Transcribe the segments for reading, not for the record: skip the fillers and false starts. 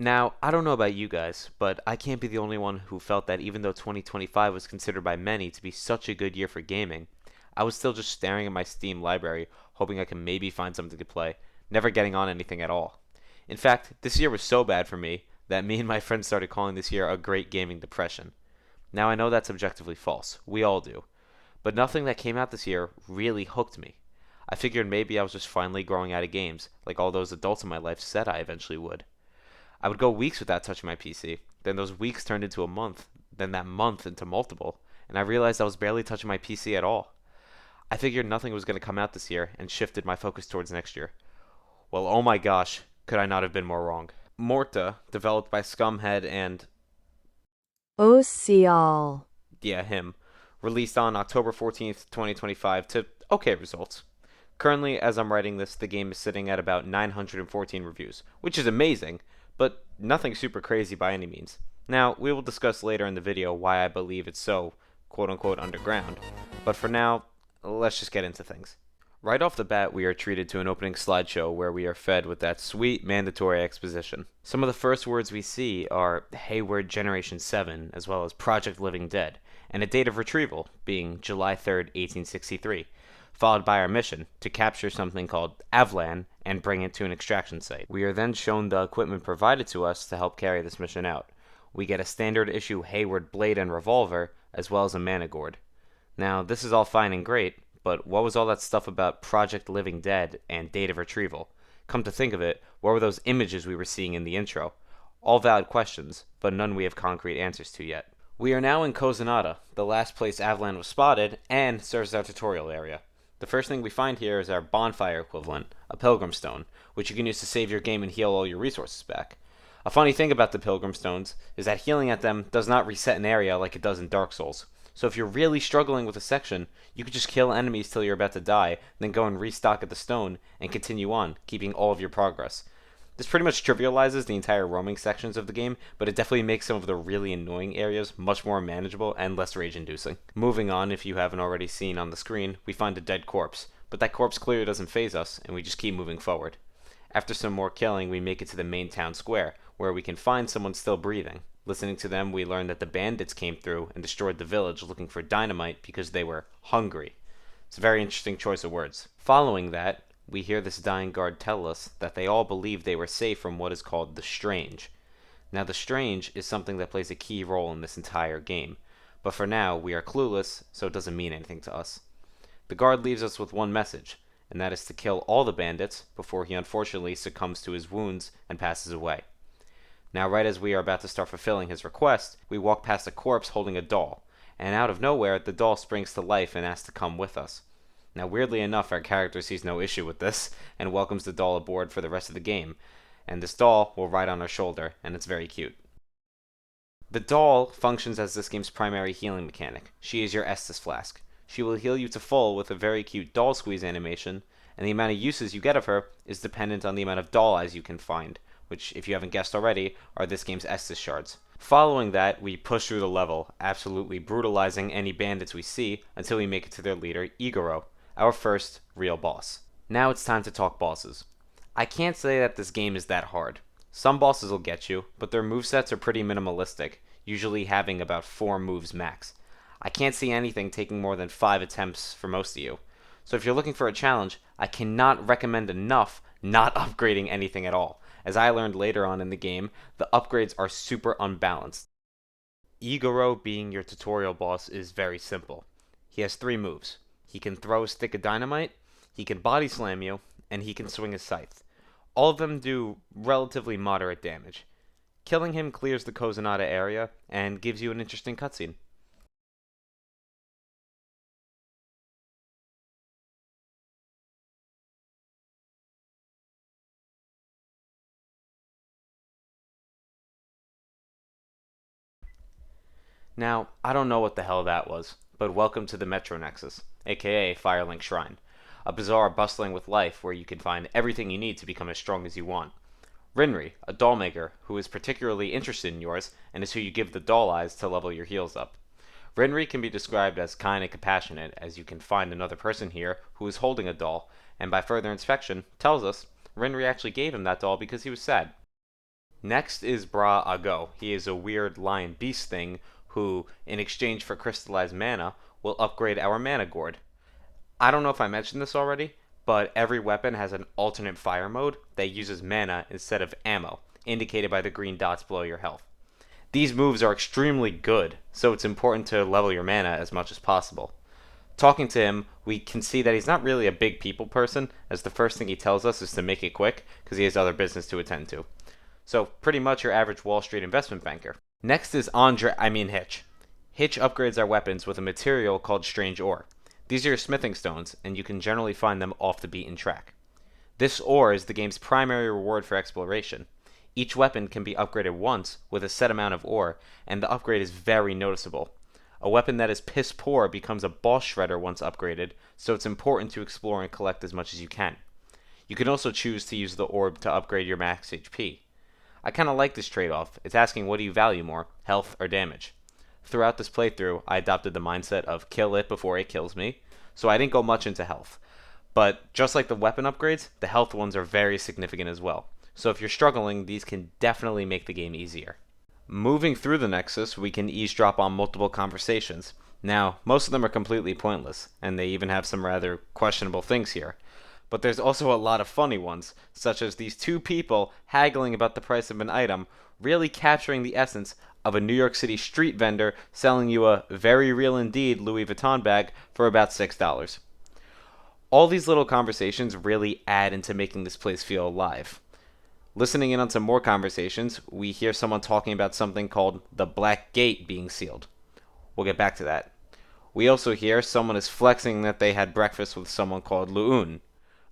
Now, I don't know about you guys, but I can't be the only one who felt that even though 2025 was considered by many to be such a good year for gaming, I was still just staring at my Steam library, hoping I could maybe find something to play, never getting on anything at all. In fact, this year was so bad for me that me and my friends started calling this year a Great Gaming Depression. Now, I know that's objectively false. We all do. But nothing that came out this year really hooked me. I figured maybe I was just finally growing out of games, like all those adults in my life said I eventually would. I would go weeks without touching my PC, then those weeks turned into a month, then that month into multiple, and I realized I was barely touching my PC at all. I figured nothing was going to come out this year and shifted my focus towards next year. Well, oh my gosh, could I not have been more wrong? Mohrta, developed by Scumhead and, Ocial. yeah, him, released on October 14th, 2025 to okay results. Currently, as I'm writing this, the game is sitting at about 914 reviews, which is amazing, but nothing super crazy by any means. Now, we will discuss later in the video why I believe it's so quote unquote underground, but for now, let's just get into things. Right off the bat, we are treated to an opening slideshow where we are fed with that sweet mandatory exposition. Some of the first words we see are Hayward Generation 7, as well as Project Living Dead, and a date of retrieval, being July 3rd, 1863, followed by our mission to capture something called Avlan and bring it to an extraction site. We are then shown the equipment provided to us to help carry this mission out. We get a standard issue Hayward blade and revolver, as well as a mana gourd. Now, this is all fine and great, but what was all that stuff about Project Living Dead and date of retrieval? Come to think of it, what were those images we were seeing in the intro? All valid questions, but none we have concrete answers to yet. We are now in Kosanada, the last place Avlan was spotted, and serves as our tutorial area. The first thing we find here is our bonfire equivalent, a pilgrim stone, which you can use to save your game and heal all your resources back. A funny thing about the pilgrim stones is that healing at them does not reset an area like it does in Dark Souls. So if you're really struggling with a section, you could just kill enemies till you're about to die, then go and restock at the stone, and continue on, keeping all of your progress. This pretty much trivializes the entire roaming sections of the game, but it definitely makes some of the really annoying areas much more manageable and less rage-inducing. Moving on, if you haven't already seen on the screen, we find a dead corpse, but that corpse clearly doesn't faze us, and we just keep moving forward. After some more killing, we make it to the main town square, where we can find someone still breathing. Listening to them, we learn that the bandits came through and destroyed the village looking for dynamite because they were hungry. It's a very interesting choice of words. Following that, we hear this dying guard tell us that they all believe they were safe from what is called the Strange. Now, the Strange is something that plays a key role in this entire game, but for now, we are clueless, so it doesn't mean anything to us. The guard leaves us with one message, and that is to kill all the bandits before he unfortunately succumbs to his wounds and passes away. Now, right as we are about to start fulfilling his request, we walk past a corpse holding a doll, and out of nowhere, the doll springs to life and asks to come with us. Now, weirdly enough, our character sees no issue with this, and welcomes the doll aboard for the rest of the game, and this doll will ride on our shoulder, and it's very cute. The doll functions as this game's primary healing mechanic. She is your Estus Flask. She will heal you to full with a very cute doll squeeze animation, and the amount of uses you get of her is dependent on the amount of doll eyes you can find, which, if you haven't guessed already, are this game's Estus shards. Following that, we push through the level, absolutely brutalizing any bandits we see until we make it to their leader, Igoro, our first real boss. Now it's time to talk bosses. I can't say that this game is that hard. Some bosses will get you, but their movesets are pretty minimalistic, usually having about 4 moves max. I can't see anything taking more than 5 attempts for most of you. So if you're looking for a challenge, I cannot recommend enough not upgrading anything at all. As I learned later on in the game, the upgrades are super unbalanced. Igoro being your tutorial boss is very simple. He has 3 moves. He can throw a stick of dynamite, he can body slam you, and he can swing a scythe. All of them do relatively moderate damage. Killing him clears the Kosanada area and gives you an interesting cutscene. Now, I don't know what the hell that was, but welcome to the Metronexus, aka Firelink Shrine, a bazaar bustling with life where you can find everything you need to become as strong as you want. Rinri, a doll maker who is particularly interested in yours and is who you give the doll eyes to level your heals up. Rinri can be described as kind and compassionate, as you can find another person here who is holding a doll, and by further inspection tells us Rinri actually gave him that doll because he was sad. Next is Bra Ago. He is a weird lion beast thing who, in exchange for crystallized mana, will upgrade our mana gourd. I don't know if I mentioned this already, but every weapon has an alternate fire mode that uses mana instead of ammo, indicated by the green dots below your health. These moves are extremely good, so it's important to level your mana as much as possible. Talking to him, we can see that he's not really a big people person, as the first thing he tells us is to make it quick, because he has other business to attend to. So, pretty much your average Wall Street investment banker. Next is Hitch. Hitch upgrades our weapons with a material called strange ore. These are your smithing stones, and you can generally find them off the beaten track. This ore is the game's primary reward for exploration. Each weapon can be upgraded once with a set amount of ore, and the upgrade is very noticeable. A weapon that is piss poor becomes a boss shredder once upgraded, so it's important to explore and collect as much as you can. You can also choose to use the orb to upgrade your max HP. I kinda like this trade-off. It's asking what do you value more, health or damage. Throughout this playthrough, I adopted the mindset of kill it before it kills me, so I didn't go much into health. But just like the weapon upgrades, the health ones are very significant as well. So if you're struggling, these can definitely make the game easier. Moving through the Nexus, we can eavesdrop on multiple conversations. Now, most of them are completely pointless, and they even have some rather questionable things here. But there's also a lot of funny ones, such as these two people haggling about the price of an item, really capturing the essence of a New York City street vendor selling you a very real indeed Louis Vuitton bag for about $6. All these little conversations really add into making this place feel alive. Listening in on some more conversations, we hear someone talking about something called the Black Gate being sealed. We'll get back to that. We also hear someone is flexing that they had breakfast with someone called Luun.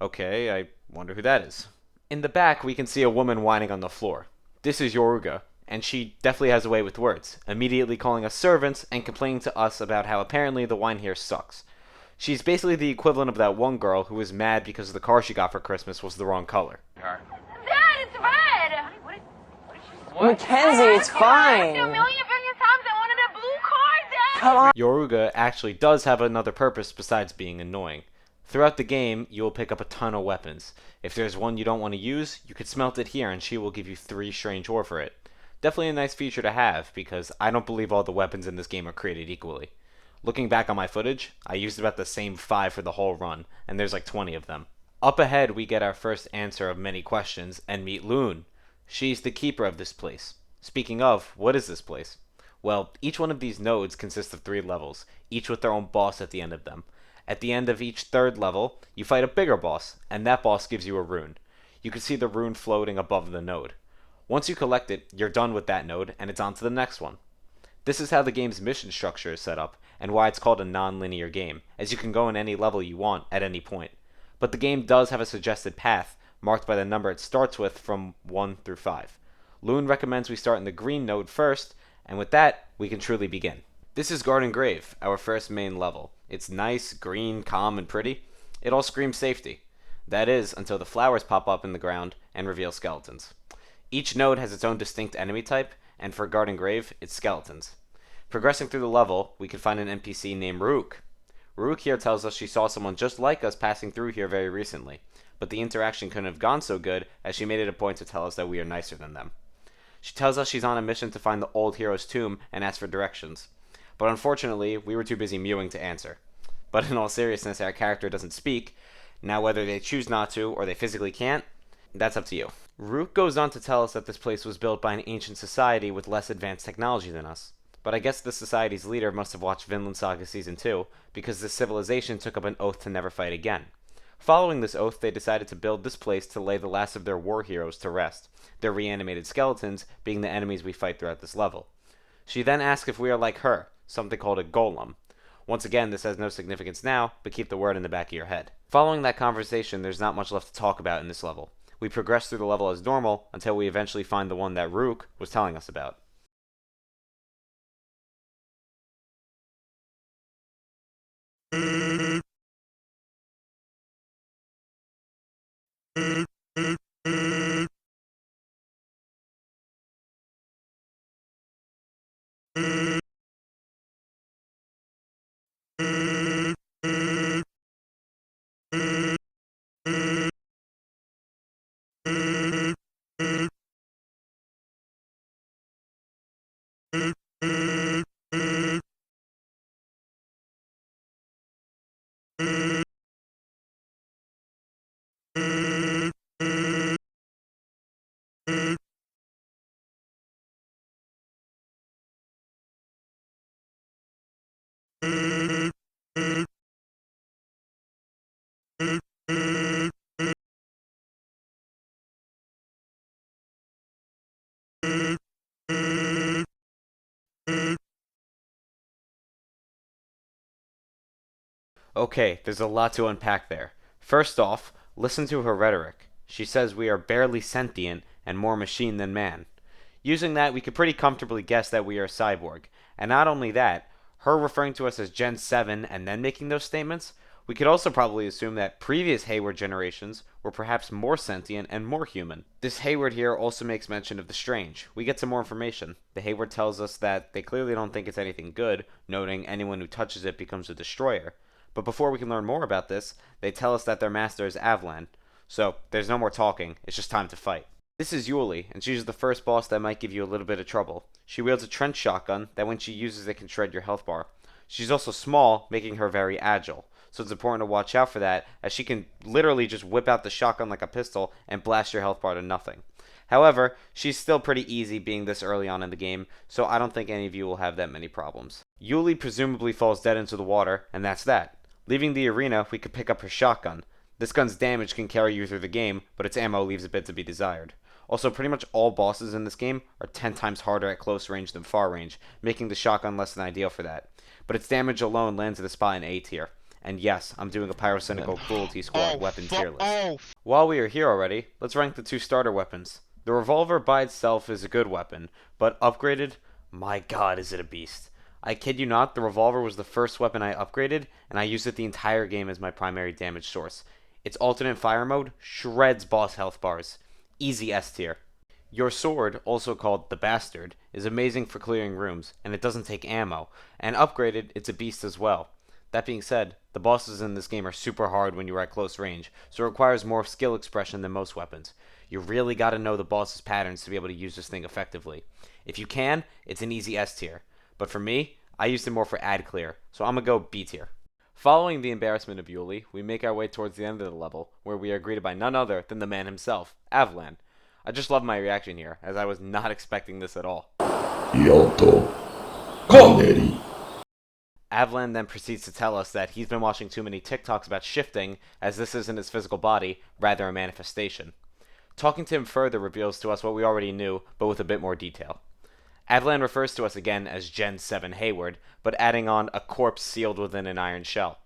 Okay, I wonder who that is. In the back, we can see a woman whining on the floor. This is Yoruga, and she definitely has a way with words, immediately calling us servants and complaining to us about how apparently the wine here sucks. She's basically the equivalent of that one girl who was mad because the car she got for Christmas was the wrong color. Dad, it's red! Mackenzie, it's I asked fine. you a million billion times I wanted a blue car, Dad! Come on. Yoruga actually does have another purpose besides being annoying. Throughout the game, you will pick up a ton of weapons. If there's one you don't want to use, you could smelt it here and she will give you 3 strange ore for it. Definitely a nice feature to have, because I don't believe all the weapons in this game are created equally. Looking back on my footage, I used about the same 5 for the whole run, and there's like 20 of them. Up ahead, we get our first answer of many questions and meet Loon. She's the keeper of this place. Speaking of, what is this place? Well, each one of these nodes consists of 3 levels, each with their own boss at the end of them. At the end of each third level, you fight a bigger boss, and that boss gives you a rune. You can see the rune floating above the node. Once you collect it, you're done with that node, and it's on to the next one. This is how the game's mission structure is set up, and why it's called a non-linear game, as you can go in any level you want at any point. But the game does have a suggested path, marked by the number it starts with from 1 through 5. Loon recommends we start in the green node first, and with that, we can truly begin. This is Garden Grave, our first main level. It's nice, green, calm, and pretty. It all screams safety. That is, until the flowers pop up in the ground and reveal skeletons. Each node has its own distinct enemy type, and for Garden Grave, it's skeletons. Progressing through the level, we can find an NPC named Rook. Rook here tells us she saw someone just like us passing through here very recently, but the interaction couldn't have gone so good as she made it a point to tell us that we are nicer than them. She tells us she's on a mission to find the old hero's tomb and ask for directions. But unfortunately, we were too busy mewing to answer. But in all seriousness, our character doesn't speak. Now whether they choose not to, or they physically can't, that's up to you. Rook goes on to tell us that this place was built by an ancient society with less advanced technology than us. But I guess the society's leader must have watched Vinland Saga Season 2, because this civilization took up an oath to never fight again. Following this oath, they decided to build this place to lay the last of their war heroes to rest, their reanimated skeletons being the enemies we fight throughout this level. She then asks if we are like her, something called a golem. Once again, this has no significance now, but keep the word in the back of your head. Following that conversation, there's not much left to talk about in this level. We progress through the level as normal until we eventually find the one that Rook was telling us about. Okay, there's a lot to unpack there. First off, listen to her rhetoric. She says we are barely sentient and more machine than man. Using that, we could pretty comfortably guess that we are a cyborg. And not only that, her referring to us as Gen 7 and then making those statements, we could also probably assume that previous Hayward generations were perhaps more sentient and more human. This Hayward here also makes mention of the strange. We get some more information. The Hayward tells us that they clearly don't think it's anything good, noting anyone who touches it becomes a destroyer. But before we can learn more about this, they tell us that their master is Avlan. So, there's no more talking, it's just time to fight. This is Yuli, and she's the first boss that might give you a little bit of trouble. She wields a trench shotgun that when she uses it can shred your health bar. She's also small, making her very agile, so it's important to watch out for that, as she can literally just whip out the shotgun like a pistol and blast your health bar to nothing. However, she's still pretty easy being this early on in the game, so I don't think any of you will have that many problems. Yuli presumably falls dead into the water, and that's that. Leaving the arena, we could pick up her shotgun. This gun's damage can carry you through the game, but its ammo leaves a bit to be desired. Also, pretty much all bosses in this game are 10 times harder at close range than far range, making the shotgun less than ideal for that. But its damage alone lands at a spot in A tier. And yes, I'm doing a Pyrocynical Cruelty Squad weapon tier list. While we are here already, let's rank the two starter weapons. The revolver by itself is a good weapon, but upgraded, my god is it a beast. I kid you not, the revolver was the first weapon I upgraded, and I used it the entire game as my primary damage source. Its alternate fire mode shreds boss health bars. Easy S tier. Your sword, also called the Bastard, is amazing for clearing rooms, and it doesn't take ammo, and upgraded, it's a beast as well. That being said, the bosses in this game are super hard when you are at close range, so it requires more skill expression than most weapons. You really gotta know the boss's patterns to be able to use this thing effectively. If you can, it's an easy S tier. But for me, I used it more for ad clear, so I'm gonna go B tier. Following the embarrassment of Yuli, we make our way towards the end of the level, where we are greeted by none other than the man himself, Avlan. I just love my reaction here, as I was not expecting this at all. Yoto Kaneri. Avlan then proceeds to tell us that he's been watching too many TikToks about shifting, as this isn't his physical body, rather a manifestation. Talking to him further reveals to us what we already knew, but with a bit more detail. Avlan refers to us again as Gen 7 Hayward, but adding on a corpse sealed within an iron shell.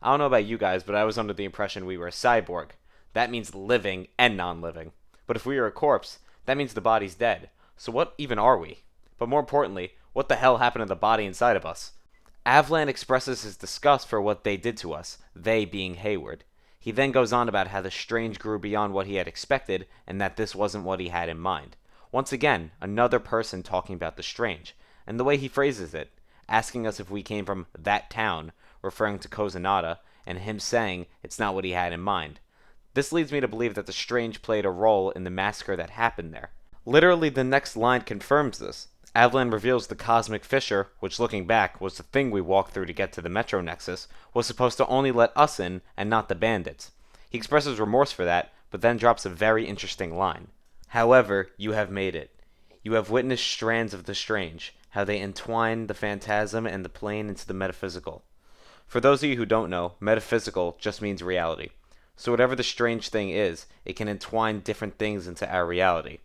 I don't know about you guys, but I was under the impression we were a cyborg. That means living and non-living. But if we are a corpse, that means the body's dead. So what even are we? But more importantly, what the hell happened to the body inside of us? Avlan expresses his disgust for what they did to us, they being Hayward. He then goes on about how the strange grew beyond what he had expected, and that this wasn't what he had in mind. Once again, another person talking about the strange, and the way he phrases it, asking us if we came from that town, referring to Kosanada, and him saying it's not what he had in mind. This leads me to believe that the strange played a role in the massacre that happened there. Literally, the next line confirms this. Avlan reveals the cosmic fissure, which looking back was the thing we walked through to get to the Metronexus, was supposed to only let us in and not the bandits. He expresses remorse for that, but then drops a very interesting line. However, you have made it. You have witnessed strands of the strange, how they entwine the phantasm and the plane into the metaphysical. For those of you who don't know, metaphysical just means reality. So whatever the strange thing is, it can entwine different things into our reality.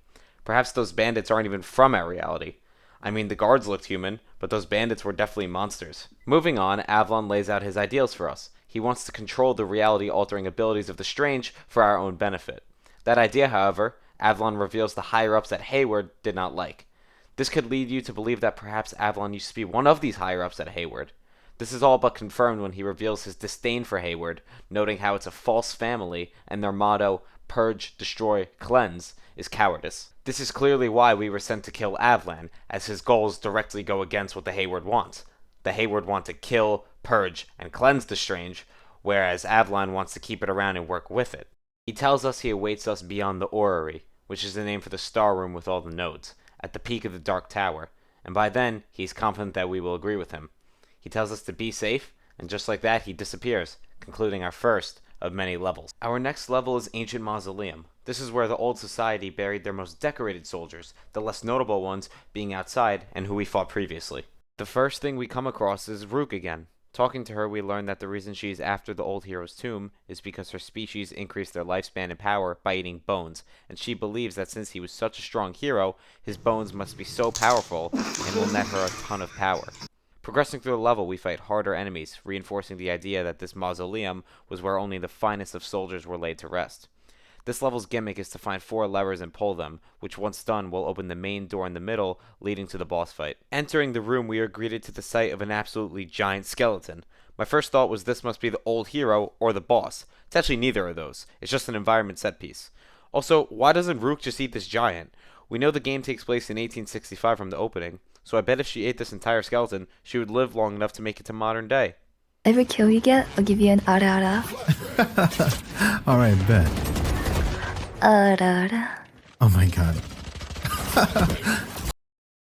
Perhaps those bandits aren't even from our reality. I mean, the guards looked human, but those bandits were definitely monsters. Moving on, Avlan lays out his ideals for us. He wants to control the reality-altering abilities of the strange for our own benefit. That idea, however, Avlan reveals the higher-ups at Hayward did not like. This could lead you to believe that perhaps Avlan used to be one of these higher-ups at Hayward. This is all but confirmed when he reveals his disdain for Hayward, noting how it's a false family, and their motto, purge, destroy, cleanse, is cowardice. This is clearly why we were sent to kill Avlan, as his goals directly go against what the Hayward wants. The Hayward want to kill, purge, and cleanse the strange, whereas Avlan wants to keep it around and work with it. He tells us he awaits us beyond the orrery, which is the name for the star room with all the nodes, at the peak of the Dark Tower, and by then, he's confident that we will agree with him. He tells us to be safe, and just like that, he disappears, concluding our first of many levels. Our next level is Ancient Mausoleum. This is where the old society buried their most decorated soldiers, the less notable ones being outside and who we fought previously. The first thing we come across is Rook again. Talking to her, we learn that the reason she's after the old hero's tomb is because her species increased their lifespan and power by eating bones, and she believes that since he was such a strong hero, his bones must be so powerful and will net her a ton of power. Progressing through the level, we fight harder enemies, reinforcing the idea that this mausoleum was where only the finest of soldiers were laid to rest. This level's gimmick is to find 4 levers and pull them, which once done will open the main door in the middle, leading to the boss fight. Entering the room, we are greeted to the sight of an absolutely giant skeleton. My first thought was this must be the old hero or the boss. It's actually neither of those. It's just an environment set piece. Also, why doesn't Rook just eat this giant? We know the game takes place in 1865 from the opening, so I bet if she ate this entire skeleton, she would live long enough to make it to modern day. Every kill you get, I'll give you an ara. Alright, bet. Ara. Oh my god.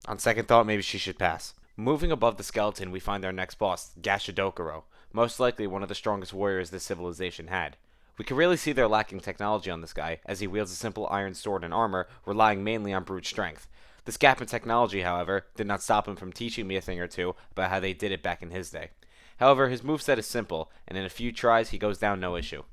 On second thought, maybe she should pass. Moving above the skeleton, we find our next boss, Gashadokuro, most likely one of the strongest warriors this civilization had. We can really see they're lacking technology on this guy, as he wields a simple iron sword and armor, relying mainly on brute strength. This gap in technology, however, did not stop him from teaching me a thing or two about how they did it back in his day. However, his moveset is simple, and in a few tries he goes down no issue.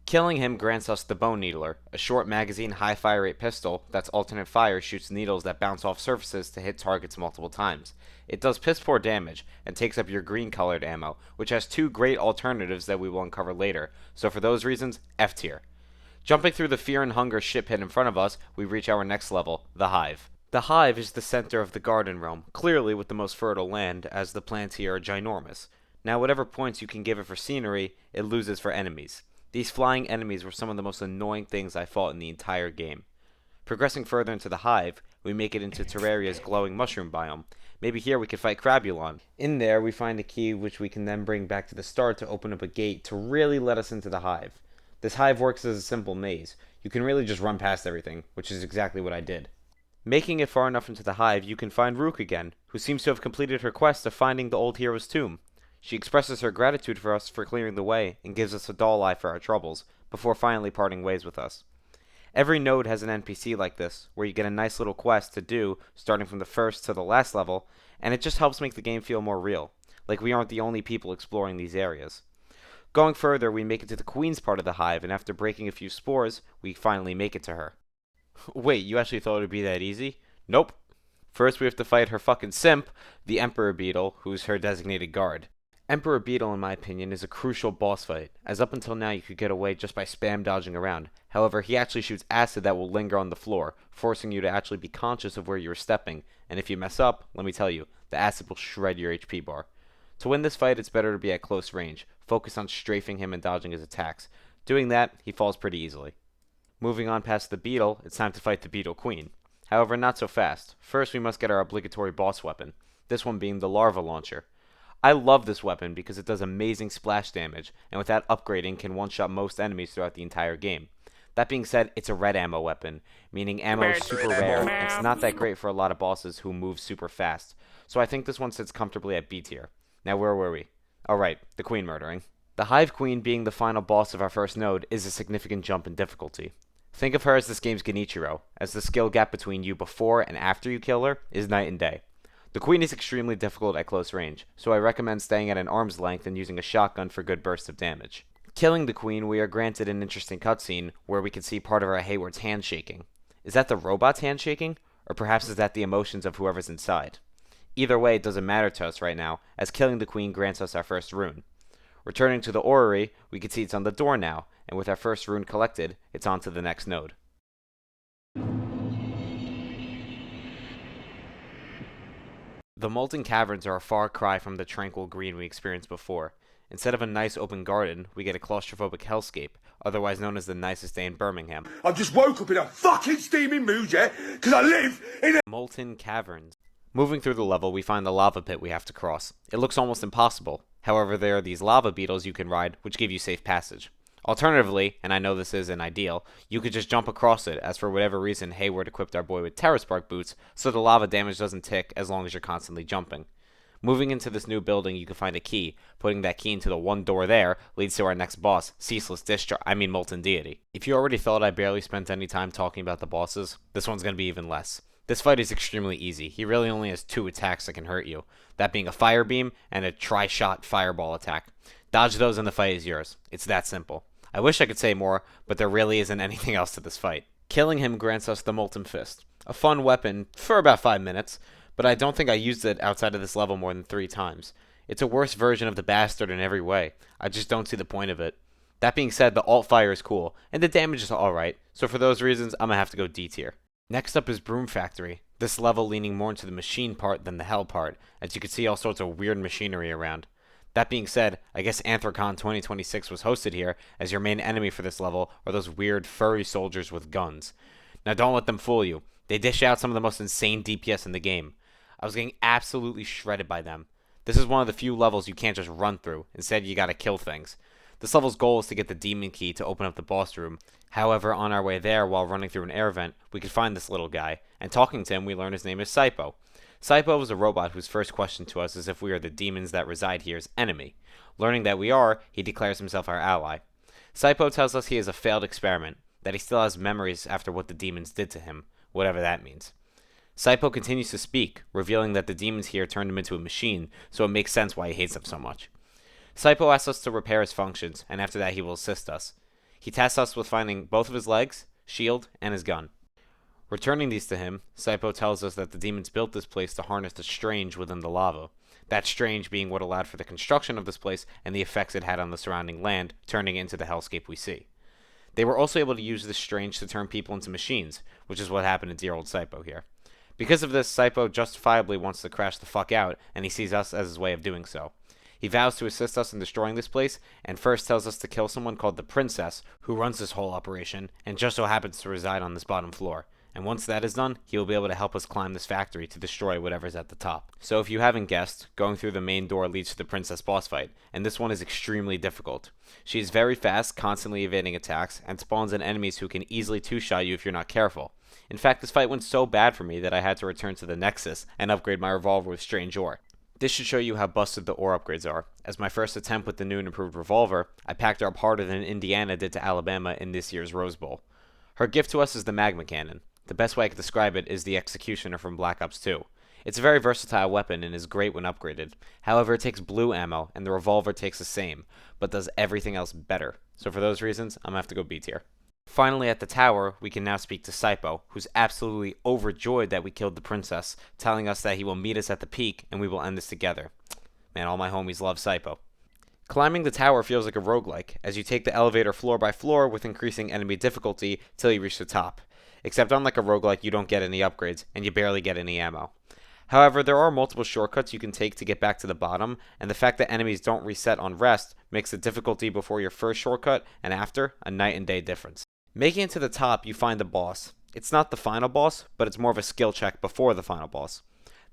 Killing him grants us the Bone Needler, a short magazine high fire rate pistol that's alternate fire shoots needles that bounce off surfaces to hit targets multiple times. It does piss poor damage, and takes up your green colored ammo, which has 2 great alternatives that we will uncover later, so for those reasons, F tier. Jumping through the Fear and Hunger ship pit in front of us, we reach our next level, the Hive. The Hive is the center of the garden realm, clearly with the most fertile land, as the plants here are ginormous. Now whatever points you can give it for scenery, it loses for enemies. These flying enemies were some of the most annoying things I fought in the entire game. Progressing further into the Hive, we make it into Terraria's glowing mushroom biome. Maybe here we could fight Crabulon. In there, we find a key which we can then bring back to the start to open up a gate to really let us into the Hive. This Hive works as a simple maze. You can really just run past everything, which is exactly what I did. Making it far enough into the Hive, you can find Rook again, who seems to have completed her quest of finding the old hero's tomb. She expresses her gratitude for us for clearing the way and gives us a doll eye for our troubles, before finally parting ways with us. Every node has an NPC like this, where you get a nice little quest to do, starting from the first to the last level, and it just helps make the game feel more real, like we aren't the only people exploring these areas. Going further, we make it to the Queen's part of the Hive, and after breaking a few spores, we finally make it to her. Wait, you actually thought it would be that easy? Nope. First we have to fight her fucking simp, the Emperor Beetle, who's her designated guard. Emperor Beetle, in my opinion, is a crucial boss fight, as up until now you could get away just by spam dodging around. However, he actually shoots acid that will linger on the floor, forcing you to actually be conscious of where you are stepping, and if you mess up, let me tell you, the acid will shred your HP bar. To win this fight, it's better to be at close range, focus on strafing him and dodging his attacks. Doing that, he falls pretty easily. Moving on past the Beetle, it's time to fight the Beetle Queen. However, not so fast. First, we must get our obligatory boss weapon, this one being the Larva Launcher. I love this weapon because it does amazing splash damage, and without upgrading can one-shot most enemies throughout the entire game. That being said, it's a red ammo weapon, meaning ammo is super rare, and it's not that great for a lot of bosses who move super fast, so I think this one sits comfortably at B tier. Now where were we? Alright, the Queen murdering. The Hive Queen being the final boss of our first node is a significant jump in difficulty. Think of her as this game's Genichiro, as the skill gap between you before and after you kill her is night and day. The Queen is extremely difficult at close range, so I recommend staying at an arm's length and using a shotgun for good bursts of damage. Killing the Queen, we are granted an interesting cutscene where we can see part of our Hayward's hand shaking. Is that the robot's hand shaking? Or perhaps is that the emotions of whoever's inside? Either way, it doesn't matter to us right now, as killing the Queen grants us our first rune. Returning to the orrery, we can see it's on the door now, and with our first rune collected, it's on to the next node. The Molten caverns are a far cry from the tranquil green we experienced before. Instead of a nice open garden, we get a claustrophobic hellscape, otherwise known as the nicest day in Birmingham. I've just woke up in a fucking steaming mood, yeah? Because I live in a Molten caverns. Moving through the level, we find the lava pit we have to cross. It looks almost impossible. However, there are these lava beetles you can ride, which give you safe passage. Alternatively, and I know this isn't ideal, you could just jump across it, as for whatever reason Hayward equipped our boy with Terra Spark boots, so the lava damage doesn't tick as long as you're constantly jumping. Moving into this new building, you can find a key. Putting that key into the one door there leads to our next boss, Molten Deity. If you already thought I barely spent any time talking about the bosses, this one's going to be even less. This fight is extremely easy. He really only has 2 attacks that can hurt you, that being a fire beam and a tri-shot fireball attack. Dodge those and the fight is yours. It's that simple. I wish I could say more, but there really isn't anything else to this fight. Killing him grants us the Molten Fist, a fun weapon for about 5 minutes, but I don't think I used it outside of this level more than 3 times. It's a worse version of the Bastard in every way. I just don't see the point of it. That being said, the alt fire is cool, and the damage is alright, so for those reasons, I'm gonna have to go D tier. Next up is Broom Factory, this level leaning more into the machine part than the hell part, as you can see all sorts of weird machinery around. That being said, I guess Anthrocon 2026 was hosted here, as your main enemy for this level are those weird furry soldiers with guns. Now don't let them fool you. They dish out some of the most insane DPS in the game. I was getting absolutely shredded by them. This is one of the few levels you can't just run through. Instead, you gotta kill things. This level's goal is to get the demon key to open up the boss room. However, on our way there, while running through an air vent, we could find this little guy, and talking to him, we learn his name is Saipo. Saipo is a robot whose first question to us is if we are the demons that reside here's enemy. Learning that we are, he declares himself our ally. Saipo tells us he is a failed experiment, that he still has memories after what the demons did to him, whatever that means. Saipo continues to speak, revealing that the demons here turned him into a machine, so it makes sense why he hates them so much. Saipo asks us to repair his functions, and after that he will assist us. He tasks us with finding both of his legs, shield, and his gun. Returning these to him, Saipo tells us that the demons built this place to harness the strange within the lava. That strange being what allowed for the construction of this place and the effects it had on the surrounding land, turning it into the hellscape we see. They were also able to use this strange to turn people into machines, which is what happened to dear old Saipo here. Because of this, Saipo justifiably wants to crash the fuck out, and he sees us as his way of doing so. He vows to assist us in destroying this place, and first tells us to kill someone called the Princess, who runs this whole operation, and just so happens to reside on this bottom floor. And once that is done, he will be able to help us climb this factory to destroy whatever's at the top. So if you haven't guessed, going through the main door leads to the Princess boss fight, and this one is extremely difficult. She is very fast, constantly evading attacks, and spawns in enemies who can easily two-shot you if you're not careful. In fact, this fight went so bad for me that I had to return to the Nexus and upgrade my revolver with strange ore. This should show you how busted the ore upgrades are. As my first attempt with the new and improved revolver, I packed her up harder than Indiana did to Alabama in this year's Rose Bowl. Her gift to us is the magma cannon. The best way I could describe it is the Executioner from Black Ops 2. It's a very versatile weapon and is great when upgraded. However, it takes blue ammo, and the revolver takes the same, but does everything else better. So for those reasons, I'm gonna have to go B tier. Finally, at the tower, we can now speak to Saipo, who's absolutely overjoyed that we killed the princess, telling us that he will meet us at the peak and we will end this together. Man, all my homies love Saipo. Climbing the tower feels like a roguelike, as you take the elevator floor by floor with increasing enemy difficulty till you reach the top. Except unlike a roguelike, you don't get any upgrades, and you barely get any ammo. However, there are multiple shortcuts you can take to get back to the bottom, and the fact that enemies don't reset on rest makes the difficulty before your first shortcut and after a night and day difference. Making it to the top, you find the boss. It's not the final boss, but it's more of a skill check before the final boss.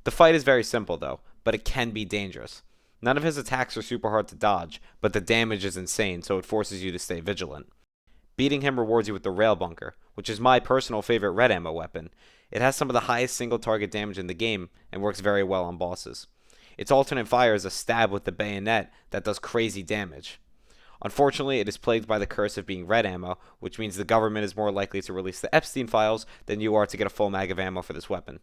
The fight is very simple though, but it can be dangerous. None of his attacks are super hard to dodge, but the damage is insane, so it forces you to stay vigilant. Beating him rewards you with the rail bunker, which is my personal favorite red ammo weapon. It has some of the highest single target damage in the game and works very well on bosses. Its alternate fire is a stab with the bayonet that does crazy damage. Unfortunately, it is plagued by the curse of being red ammo, which means the government is more likely to release the Epstein files than you are to get a full mag of ammo for this weapon.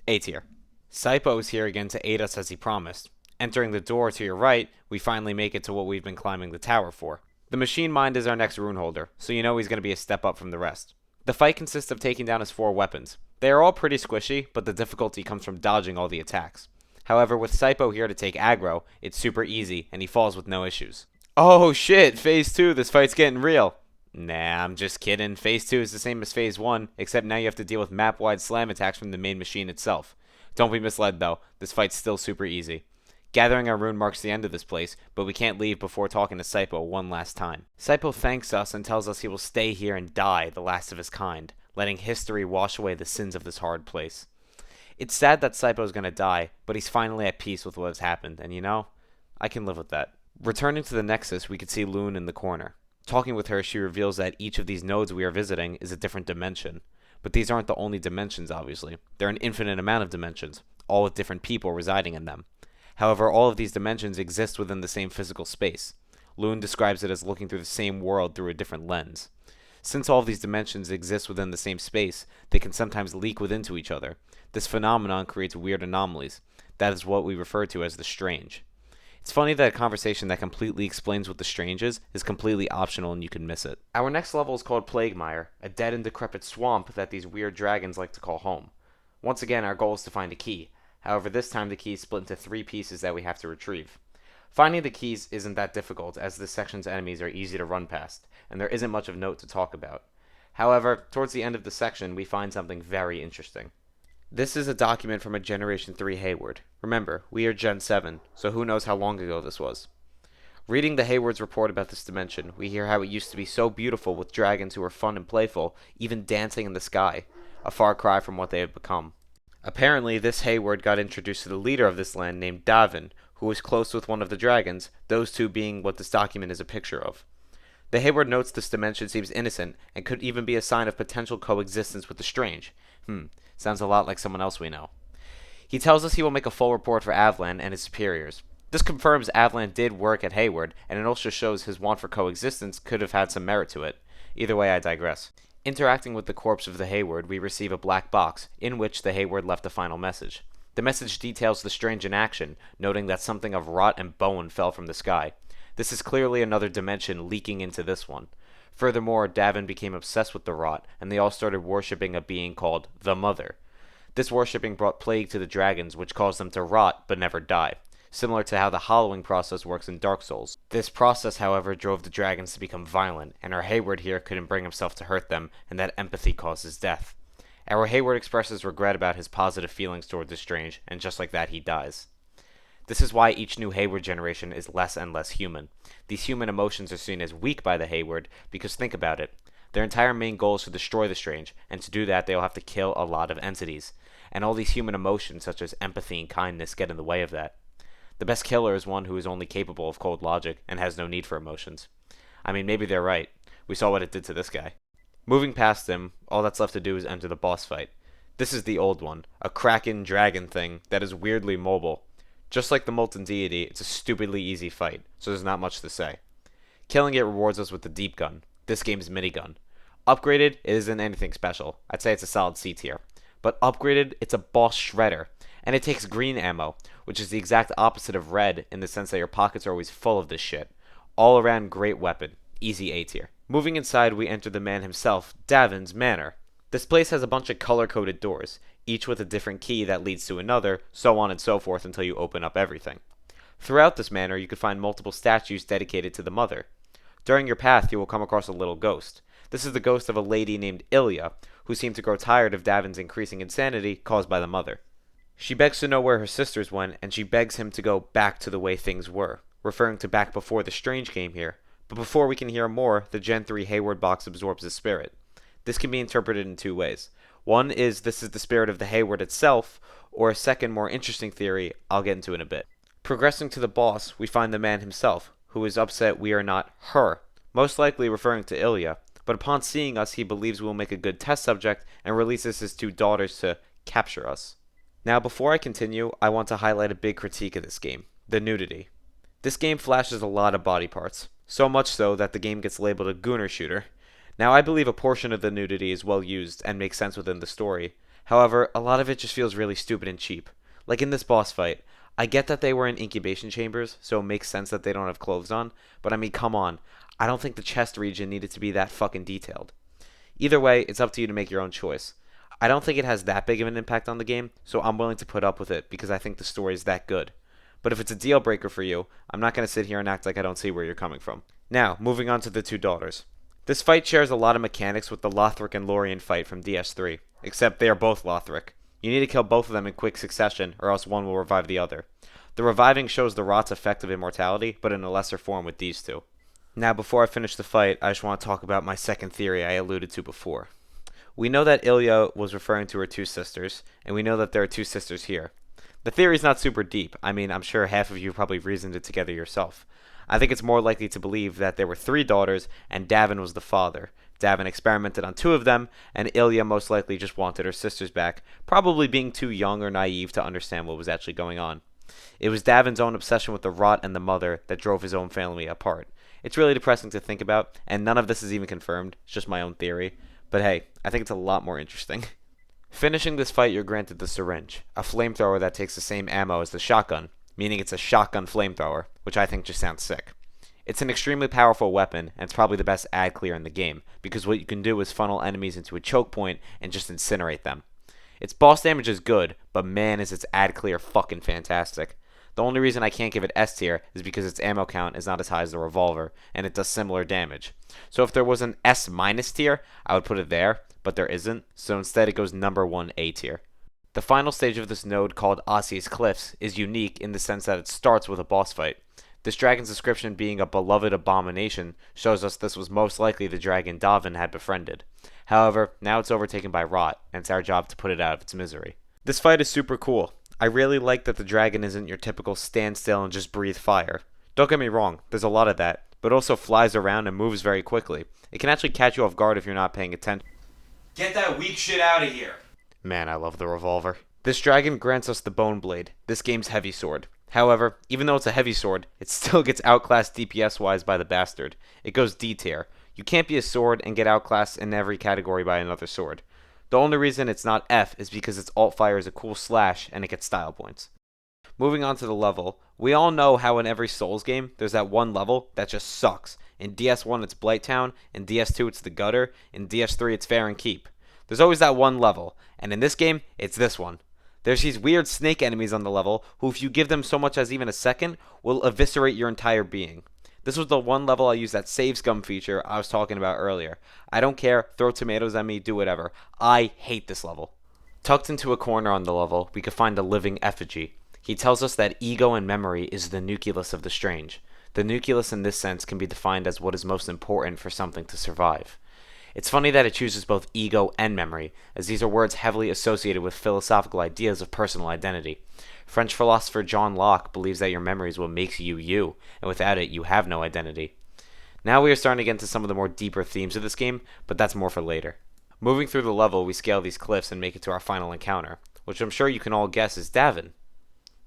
A tier. Saipo is here again to aid us as he promised. Entering the door to your right, we finally make it to what we've been climbing the tower for. The machine mind is our next rune holder, so you know he's going to be a step up from the rest. The fight consists of taking down his 4 weapons. They are all pretty squishy, but the difficulty comes from dodging all the attacks. However, with Saipo here to take aggro, it's super easy, and he falls with no issues. Oh shit, Phase 2, this fight's getting real. Nah, I'm just kidding. Phase 2 is the same as Phase 1, except now you have to deal with map-wide slam attacks from the main machine itself. Don't be misled though, this fight's still super easy. Gathering our rune marks the end of this place, but we can't leave before talking to Saipo one last time. Saipo thanks us and tells us he will stay here and die the last of his kind, letting history wash away the sins of this hard place. It's sad that Saipo's gonna die, but he's finally at peace with what has happened, and you know, I can live with that. Returning to the Nexus, we can see Loon in the corner. Talking with her, she reveals that each of these nodes we are visiting is a different dimension. But these aren't the only dimensions, obviously. There are an infinite amount of dimensions, all with different people residing in them. However, all of these dimensions exist within the same physical space. Loon describes it as looking through the same world through a different lens. Since all of these dimensions exist within the same space, they can sometimes leak within to each other. This phenomenon creates weird anomalies. That is what we refer to as the strange. It's funny that a conversation that completely explains what the strange is completely optional and you can miss it. Our next level is called Plaguemire, a dead and decrepit swamp that these weird dragons like to call home. Once again, our goal is to find a key. However, this time the key is split into 3 pieces that we have to retrieve. Finding the keys isn't that difficult, as this section's enemies are easy to run past, and there isn't much of note to talk about. However, towards the end of the section, we find something very interesting. This is a document from a Generation 3 Hayward. Remember, we are Gen 7, so who knows how long ago this was. Reading the Hayward's report about this dimension, we hear how it used to be so beautiful with dragons who were fun and playful, even dancing in the sky, a far cry from what they have become. Apparently, this Hayward got introduced to the leader of this land named Dahvin, who was close with one of the dragons, those two being what this document is a picture of. The Hayward notes this dimension seems innocent, and could even be a sign of potential coexistence with the strange. Sounds a lot like someone else we know. He tells us he will make a full report for Avlan and his superiors. This confirms Avlan did work at Hayward, and it also shows his want for coexistence could have had some merit to it. Either way, I digress. Interacting with the corpse of the Hayward, we receive a black box, in which the Hayward left a final message. The message details the strange in action, noting that something of rot and bone fell from the sky. This is clearly another dimension leaking into this one. Furthermore, Dahvin became obsessed with the rot, and they all started worshipping a being called the Mother. This worshipping brought plague to the dragons, which caused them to rot but never die, similar to how the hollowing process works in Dark Souls. This process, however, drove the dragons to become violent, and our Hayward here couldn't bring himself to hurt them, and that empathy causes death. Our Hayward expresses regret about his positive feelings toward the strange, and just like that, he dies. This is why each new Hayward generation is less and less human. These human emotions are seen as weak by the Hayward, because think about it. Their entire main goal is to destroy the strange, and to do that they will have to kill a lot of entities. And all these human emotions, such as empathy and kindness, get in the way of that. The best killer is one who is only capable of cold logic, and has no need for emotions. I mean, maybe they're right. We saw what it did to this guy. Moving past him, all that's left to do is enter the boss fight. This is the old one, a kraken dragon thing that is weirdly mobile. Just like the Molten deity, it's a stupidly easy fight, so there's not much to say. Killing it rewards us with the deep gun, this game's minigun. Upgraded, it isn't anything special. I'd say it's a solid C tier. But upgraded, it's a boss shredder, and it takes green ammo, which is the exact opposite of red in the sense that your pockets are always full of this shit. All around great weapon, easy A tier. Moving inside, we enter the man himself, Dahvin's manor. This place has a bunch of color-coded doors, each with a different key that leads to another, so on and so forth until you open up everything. Throughout this manor, you can find multiple statues dedicated to the Mother. During your path, you will come across a little ghost. This is the ghost of a lady named Ilya, who seemed to grow tired of Dahvin's increasing insanity caused by the Mother. She begs to know where her sisters went, and she begs him to go back to the way things were, referring to back before the strange came here. But before we can hear more, the Gen 3 Hayward box absorbs his spirit. This can be interpreted in 2 ways. One is this is the spirit of the Hayward itself, or a second, more interesting theory I'll get into in a bit. Progressing to the boss, we find the man himself, who is upset we are not her, most likely referring to Ilya, but upon seeing us he believes we will make a good test subject and releases his 2 daughters to capture us. Now before I continue, I want to highlight a big critique of this game, the nudity. This game flashes a lot of body parts, so much so that the game gets labeled a gooner shooter. Now I believe a portion of the nudity is well used and makes sense within the story. However, a lot of it just feels really stupid and cheap. Like in this boss fight, I get that they were in incubation chambers, so it makes sense that they don't have clothes on, but I mean come on, I don't think the chest region needed to be that fucking detailed. Either way, it's up to you to make your own choice. I don't think it has that big of an impact on the game, so I'm willing to put up with it because I think the story is that good. But if it's a deal breaker for you, I'm not going to sit here and act like I don't see where you're coming from. Now, moving on to the 2 daughters. This fight shares a lot of mechanics with the Lothric and Lorien fight from DS3, except they are both Lothric. You need to kill both of them in quick succession, or else one will revive the other. The reviving shows the rot's effect of immortality, but in a lesser form with these 2. Now, before I finish the fight, I just want to talk about my second theory I alluded to before. We know that Ilya was referring to her 2 sisters, and we know that there are 2 sisters here. The theory's not super deep. I mean, I'm sure half of you probably reasoned it together yourself. I think it's more likely to believe that there were 3 daughters, and Dahvin was the father. Dahvin experimented on 2 of them, and Ilya most likely just wanted her sisters back, probably being too young or naive to understand what was actually going on. It was Dahvin's own obsession with the rot and the Mother that drove his own family apart. It's really depressing to think about, and none of this is even confirmed. It's just my own theory. But hey, I think it's a lot more interesting. Finishing this fight, you're granted the syringe, a flamethrower that takes the same ammo as the shotgun, meaning it's a shotgun flamethrower, which I think just sounds sick. It's an extremely powerful weapon, and it's probably the best ad clear in the game, because what you can do is funnel enemies into a choke point and just incinerate them. Its boss damage is good, but man is its ad clear fucking fantastic. The only reason I can't give it S tier is because its ammo count is not as high as the revolver, and it does similar damage. So if there was an S minus tier, I would put it there, but there isn't, so instead it goes number 1 A tier. The final stage of this node, called Ossie's Cliffs, is unique in the sense that it starts with a boss fight. This dragon's description being a beloved abomination shows us this was most likely the dragon Dahvin had befriended. However, now it's overtaken by rot, and it's our job to put it out of its misery. This fight is super cool. I really like that the dragon isn't your typical stand still and just breathe fire. Don't get me wrong, there's a lot of that, but also flies around and moves very quickly. It can actually catch you off guard if you're not paying attention. Get that weak shit out of here! Man, I love the revolver. This dragon grants us the Bone Blade, this game's heavy sword. However, even though it's a heavy sword, it still gets outclassed DPS-wise by the bastard. It goes D tier. You can't be a sword and get outclassed in every category by another sword. The only reason it's not F is because its alt fire is a cool slash and it gets style points. Moving on to the level, we all know how in every Souls game, there's that one level that just sucks. In DS1 it's Blighttown, in DS2 it's the Gutter, in DS3 it's Fair and Keep. There's always that one level, and in this game, it's this one. There's these weird snake enemies on the level who, if you give them so much as even a second, will eviscerate your entire being. This was the one level I used that save scum feature I was talking about earlier. I don't care, throw tomatoes at me, do whatever. I hate this level. Tucked into a corner on the level, we could find a living effigy. He tells us that ego and memory is the nucleus of the strange. The nucleus in this sense can be defined as what is most important for something to survive. It's funny that it chooses both ego and memory, as these are words heavily associated with philosophical ideas of personal identity. French philosopher John Locke believes that your memory is what makes you you, and without it, you have no identity. Now we are starting to get into some of the more deeper themes of this game, but that's more for later. Moving through the level, we scale these cliffs and make it to our final encounter, which I'm sure you can all guess is Dahvin.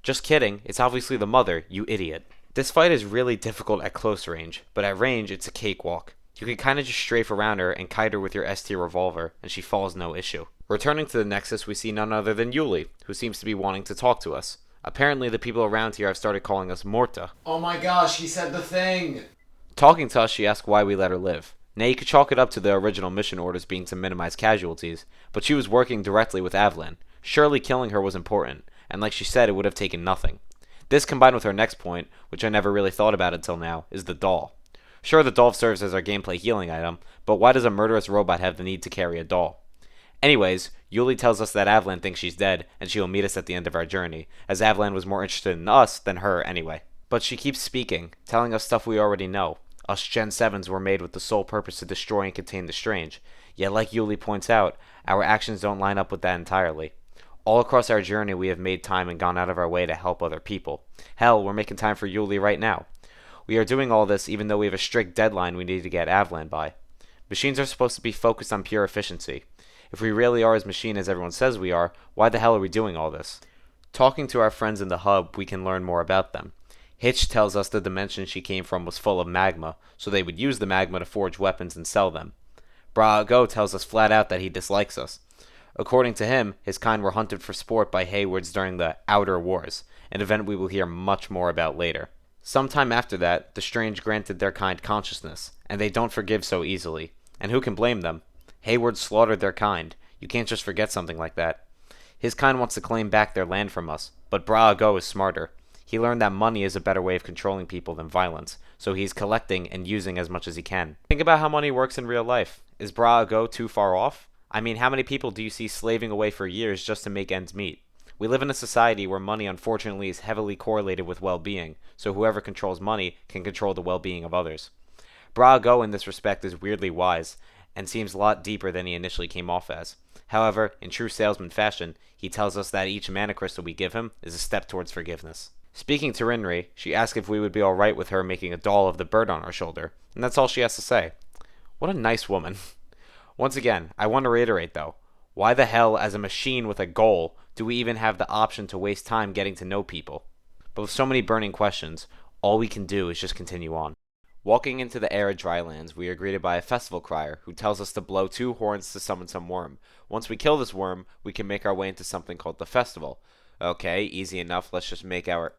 Just kidding, it's obviously the mother, you idiot. This fight is really difficult at close range, but at range, it's a cakewalk. You can kinda just strafe around her and kite her with your S-tier revolver, and she falls no issue. Returning to the Nexus, we see none other than Yuli, who seems to be wanting to talk to us. Apparently, the people around here have started calling us Mohrta. Oh my gosh, he said the thing! Talking to us, she asked why we let her live. Now, you could chalk it up to the original mission orders being to minimize casualties, but she was working directly with Avlan. Surely killing her was important, and like she said, it would have taken nothing. This, combined with her next point, which I never really thought about until now, is the doll. Sure, the doll serves as our gameplay healing item, but why does a murderous robot have the need to carry a doll? Anyways, Yuli tells us that Avlan thinks she's dead, and she will meet us at the end of our journey, as Avlan was more interested in us than her anyway. But she keeps speaking, telling us stuff we already know. Us Gen 7s were made with the sole purpose to destroy and contain the strange, yet like Yuli points out, our actions don't line up with that entirely. All across our journey we have made time and gone out of our way to help other people. Hell, we're making time for Yuli right now. We are doing all this even though we have a strict deadline we need to get Avlan by. Machines are supposed to be focused on pure efficiency. If we really are as machine as everyone says we are, why the hell are we doing all this? Talking to our friends in the hub, we can learn more about them. Hitch tells us the dimension she came from was full of magma, so they would use the magma to forge weapons and sell them. Brago tells us flat out that he dislikes us. According to him, his kind were hunted for sport by Haywards during the Outer Wars, an event we will hear much more about later. Sometime after that, the strange granted their kind consciousness, and they don't forgive so easily. And who can blame them? Hayward slaughtered their kind. You can't just forget something like that. His kind wants to claim back their land from us, but Brago is smarter. He learned that money is a better way of controlling people than violence, so he's collecting and using as much as he can. Think about how money works in real life. Is Brago too far off? I mean, how many people do you see slaving away for years just to make ends meet? We live in a society where money unfortunately is heavily correlated with well-being, so whoever controls money can control the well-being of others. Brago in this respect is weirdly wise, and seems a lot deeper than he initially came off as. However, in true salesman fashion, he tells us that each mana crystal we give him is a step towards forgiveness. Speaking to Rinri, she asks if we would be alright with her making a doll of the bird on our shoulder, and that's all she has to say. What a nice woman. Once again, I want to reiterate though, why the hell, as a machine with a goal, do we even have the option to waste time getting to know people? But with so many burning questions, all we can do is just continue on. Walking into the arid drylands, we are greeted by a festival crier who tells us to blow 2 horns to summon some worm. Once we kill this worm, we can make our way into something called the festival. Okay, easy enough, let's just make our...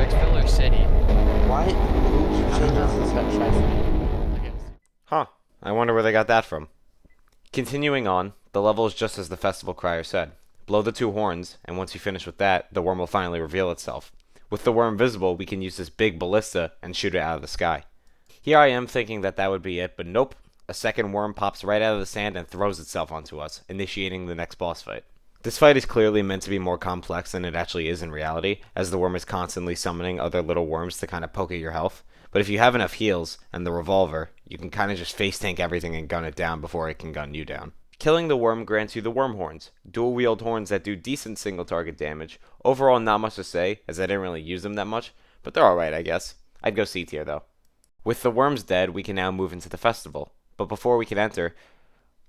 Filler City. Why? Who changes this? Huh, I wonder where they got that from. Continuing on, The level is just as the festival crier said. Blow the 2 horns, and once you finish with that, the worm will finally reveal itself. With the worm visible, we can use this big ballista and shoot it out of the sky. Here I am thinking that would be it, but nope. A second worm pops right out of the sand and throws itself onto us, initiating the next boss fight. This fight is clearly meant to be more complex than it actually is in reality, as the worm is constantly summoning other little worms to kind of poke at your health. But if you have enough heals and the revolver, you can kind of just face tank everything and gun it down before it can gun you down. Killing the worm grants you the worm horns, dual wield horns that do decent single target damage. Overall, not much to say, as I didn't really use them that much, but they're alright, I guess. I'd go C tier though. With the worms dead, we can now move into the festival. But before we can enter,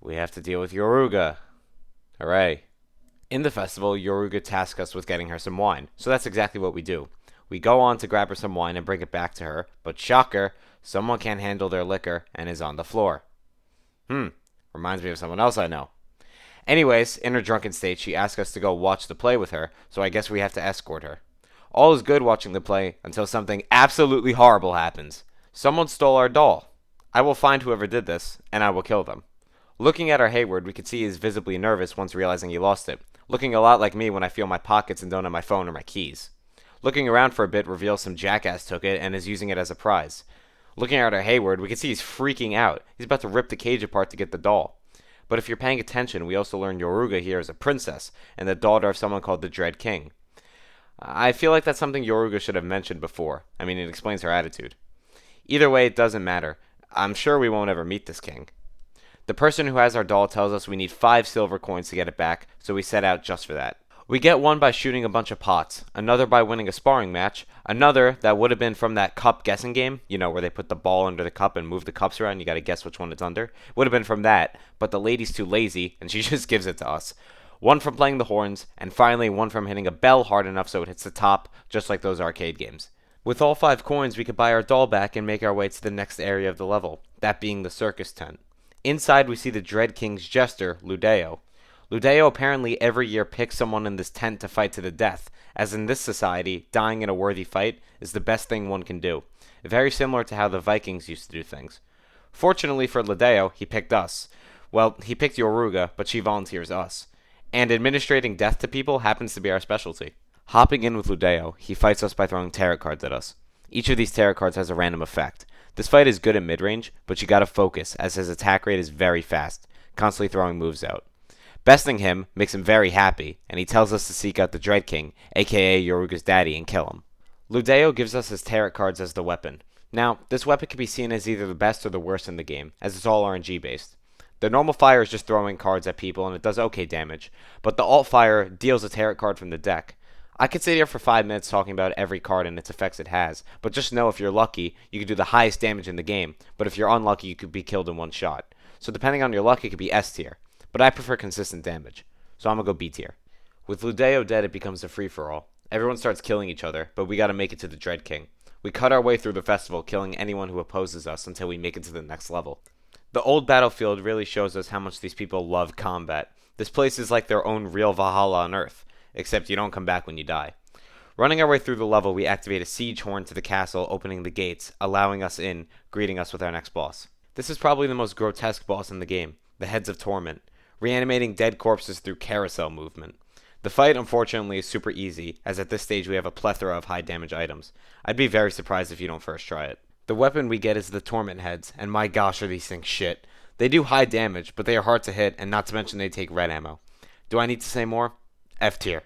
we have to deal with Yoruga. Hooray. In the festival, Yoruga tasks us with getting her some wine, so that's exactly what we do. We go on to grab her some wine and bring it back to her, but shocker, someone can't handle their liquor and is on the floor. Reminds me of someone else I know. Anyways, in her drunken state, she asks us to go watch the play with her, so I guess we have to escort her. All is good watching the play until something absolutely horrible happens. Someone stole our doll. I will find whoever did this, and I will kill them. Looking at our Hayward, we can see he is visibly nervous once realizing he lost it, looking a lot like me when I feel my pockets and don't have my phone or my keys. Looking around for a bit reveals some jackass took it and is using it as a prize. Looking at our Hayward, we can see he's freaking out. He's about to rip the cage apart to get the doll. But if you're paying attention, we also learn Yoruga here is a princess and the daughter of someone called the Dread King. I feel like that's something Yoruga should have mentioned before. I mean, it explains her attitude. Either way, it doesn't matter. I'm sure we won't ever meet this king. The person who has our doll tells us we need 5 silver coins to get it back, so we set out just for that. We get one by shooting a bunch of pots, another by winning a sparring match, another that would have been from that cup guessing game, you know, where they put the ball under the cup and move the cups around, you gotta guess which one it's under. Would have been from that, but the lady's too lazy, and she just gives it to us. One from playing the horns, and finally one from hitting a bell hard enough so it hits the top, just like those arcade games. With all 5 coins, we could buy our doll back and make our way to the next area of the level, that being the circus tent. Inside, we see the Dread King's jester, Ludeo. Ludeo apparently every year picks someone in this tent to fight to the death, as in this society, dying in a worthy fight is the best thing one can do. Very similar to how the Vikings used to do things. Fortunately for Ludeo, he picked us. Well, he picked Yoruga, but she volunteers us. And administrating death to people happens to be our specialty. Hopping in with Ludeo, he fights us by throwing tarot cards at us. Each of these tarot cards has a random effect. This fight is good at mid-range, but you gotta focus, as his attack rate is very fast, constantly throwing moves out. Besting him makes him very happy, and he tells us to seek out the Dread King, aka Yoruga's daddy, and kill him. Ludeo gives us his tarot cards as the weapon. Now, this weapon can be seen as either the best or the worst in the game, as it's all RNG based. The normal fire is just throwing cards at people and it does okay damage, but the alt fire deals a tarot card from the deck. I could sit here for 5 minutes talking about every card and its effects it has, but just know if you're lucky, you can do the highest damage in the game, but if you're unlucky, you could be killed in one shot. So depending on your luck, it could be S tier, but I prefer consistent damage, so I'm gonna go B tier. With Ludeo dead, it becomes a free-for-all. Everyone starts killing each other, but we gotta make it to the Dread King. We cut our way through the festival, killing anyone who opposes us until we make it to the next level. The old battlefield really shows us how much these people love combat. This place is like their own real Valhalla on Earth, except you don't come back when you die. Running our way through the level, we activate a siege horn to the castle, opening the gates, allowing us in, greeting us with our next boss. This is probably the most grotesque boss in the game, the Heads of Torment, reanimating dead corpses through carousel movement. The fight, unfortunately, is super easy, as at this stage we have a plethora of high damage items. I'd be very surprised if you don't first try it. The weapon we get is the Torment Heads, and my gosh are these things shit. They do high damage, but they are hard to hit, and not to mention they take red ammo. Do I need to say more? F tier.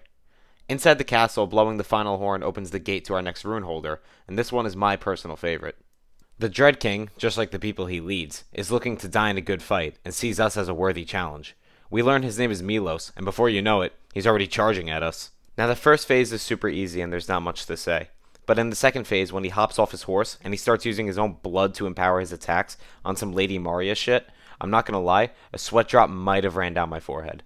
Inside the castle, blowing the final horn opens the gate to our next rune holder, and this one is my personal favorite. The Dread King, just like the people he leads, is looking to die in a good fight, and sees us as a worthy challenge. We learn his name is Milos, and before you know it, he's already charging at us. Now the first phase is super easy and there's not much to say. But in the second phase, when he hops off his horse and he starts using his own blood to empower his attacks on some Lady Maria shit, I'm not gonna lie, a sweat drop might have ran down my forehead.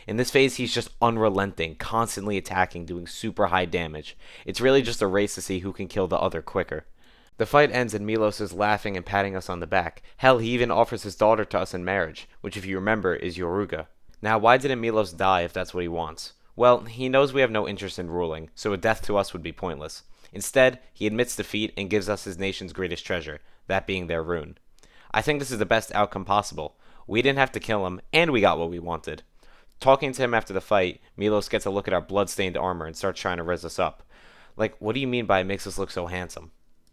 In this phase, he's just unrelenting, constantly attacking, doing super high damage. It's really just a race to see who can kill the other quicker. The fight ends and Milos is laughing and patting us on the back. Hell, he even offers his daughter to us in marriage, which if you remember is Yoruga. Now, why didn't Milos die if that's what he wants? Well, he knows we have no interest in ruling, so a death to us would be pointless. Instead, he admits defeat and gives us his nation's greatest treasure, that being their rune. I think this is the best outcome possible. We didn't have to kill him, and we got what we wanted. Talking to him after the fight, Milos gets a look at our blood-stained armor and starts trying to rizz us up. Like, what do you mean by it makes us look so handsome?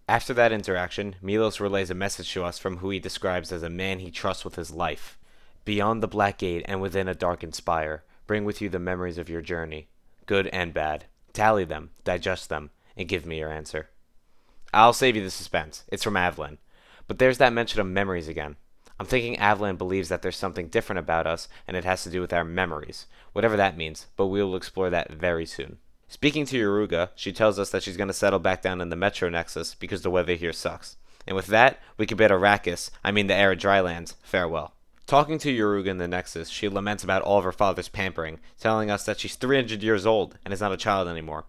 After that interaction, Milos relays a message to us from who he describes as a man he trusts with his life. Beyond the Black Gate and within a darkened spire, bring with you the memories of your journey, good and bad. Tally them, digest them, and give me your answer. I'll save you the suspense. It's from Avlan. But there's that mention of memories again. I'm thinking Avlan believes that there's something different about us, and it has to do with our memories. Whatever that means, but we will explore that very soon. Speaking to Yoruga, she tells us that she's going to settle back down in the Metronexus because the weather here sucks. And with that, we can bid Arrakis, the arid drylands, farewell. Talking to Yoruga in the Nexus, she laments about all of her father's pampering, telling us that she's 300 years old and is not a child anymore.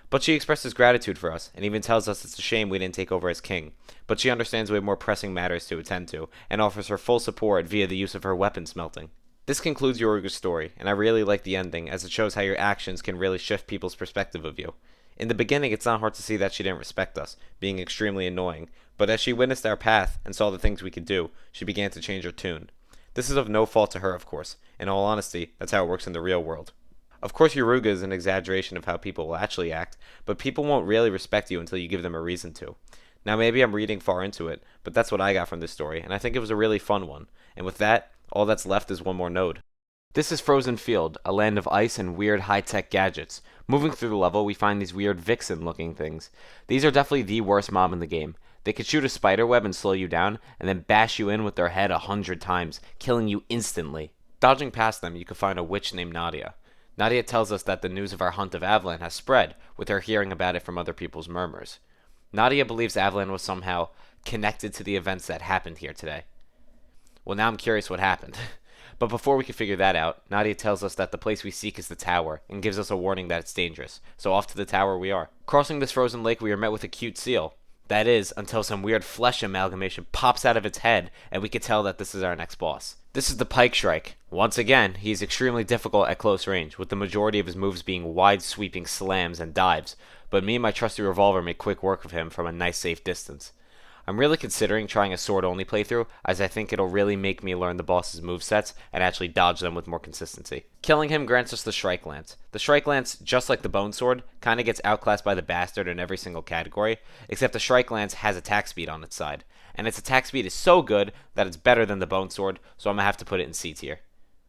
But she expresses gratitude for us, and even tells us it's a shame we didn't take over as king. But she understands we have more pressing matters to attend to, and offers her full support via the use of her weapon smelting. This concludes Yoruga's story, and I really like the ending, as it shows how your actions can really shift people's perspective of you. In the beginning, it's not hard to see that she didn't respect us, being extremely annoying, but as she witnessed our path and saw the things we could do, she began to change her tune. This is of no fault to her, of course. In all honesty, that's how it works in the real world. Of course, Yoruga is an exaggeration of how people will actually act, but people won't really respect you until you give them a reason to. Now, maybe I'm reading far into it, but that's what I got from this story, and I think it was a really fun one. And with that, all that's left is one more node. This is Frozen Field, a land of ice and weird high-tech gadgets. Moving through the level, we find these weird vixen-looking things. These are definitely the worst mob in the game. They could shoot a spider web and slow you down, and then bash you in with their head 100 times, killing you instantly. Dodging past them, you can find a witch named Nadia. Nadia tells us that the news of our hunt of Avlan has spread, with her hearing about it from other people's murmurs. Nadia believes Avlan was somehow connected to the events that happened here today. Well, now I'm curious what happened. But before we can figure that out, Nadia tells us that the place we seek is the tower, and gives us a warning that it's dangerous. So off to the tower we are. Crossing this frozen lake, we are met with a cute seal. That is, until some weird flesh amalgamation pops out of its head, and we can tell that this is our next boss. This is the Pike Shrike. Once again, he's extremely difficult at close range, with the majority of his moves being wide sweeping slams and dives, but me and my trusty revolver make quick work of him from a nice safe distance. I'm really considering trying a sword-only playthrough, as I think it'll really make me learn the boss's movesets and actually dodge them with more consistency. Killing him grants us the Shrike Lance. The Shrike Lance, just like the Bone Sword, kinda gets outclassed by the Bastard in every single category, except the Shrike Lance has attack speed on its side. And its attack speed is so good that it's better than the Bone Sword, so I'm gonna have to put it in C tier.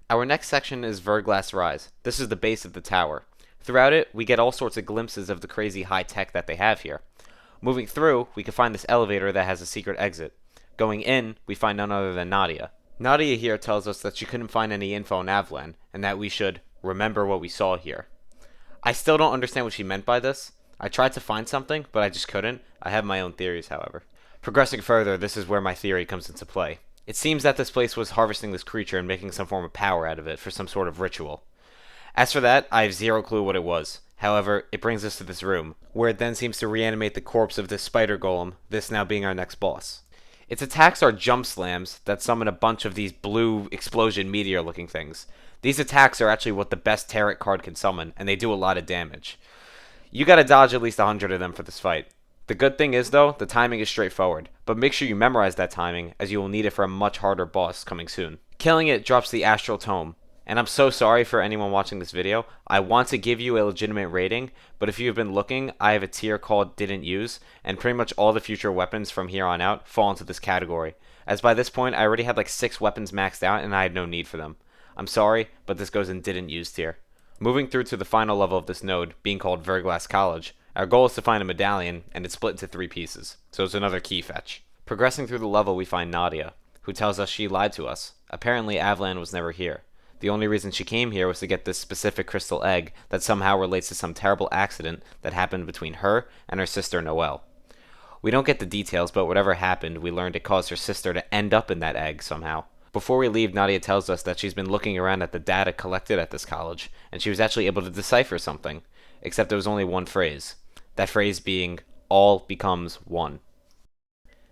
Our next section is Verlass Rise. This is the base of the tower. Throughout it, we get all sorts of glimpses of the crazy high tech that they have here. Moving through, we can find this elevator that has a secret exit. Going in, we find none other than Nadia. Nadia here tells us that she couldn't find any info on Avlan, and that we should remember what we saw here. I still don't understand what she meant by this. I tried to find something, but I just couldn't. I have my own theories, however. Progressing further, this is where my theory comes into play. It seems that this place was harvesting this creature and making some form of power out of it for some sort of ritual. As for that, I have zero clue what it was. However, it brings us to this room, where it then seems to reanimate the corpse of this spider golem, this now being our next boss. Its attacks are jump slams that summon a bunch of these blue explosion meteor looking things. These attacks are actually what the best tarot card can summon, and they do a lot of damage. You gotta dodge at least 100 of them for this fight. The good thing is though, the timing is straightforward, but make sure you memorize that timing, as you will need it for a much harder boss coming soon. Killing it drops the Astral Tome. And I'm so sorry for anyone watching this video. I want to give you a legitimate rating, but if you've been looking, I have a tier called Didn't Use, and pretty much all the future weapons from here on out fall into this category. As by this point, I already had like 6 weapons maxed out, and I had no need for them. I'm sorry, but this goes in Didn't Use tier. Moving through to the final level of this node, being called Verlass College, our goal is to find a medallion, and it's split into 3 pieces, so it's another key fetch. Progressing through the level, we find Nadia, who tells us she lied to us. Apparently, Avlan was never here. The only reason she came here was to get this specific crystal egg that somehow relates to some terrible accident that happened between her and her sister Noelle. We don't get the details, but whatever happened, we learned it caused her sister to end up in that egg somehow. Before we leave, Nadia tells us that she's been looking around at the data collected at this college, and she was actually able to decipher something, except there was only one phrase. That phrase being, all becomes one.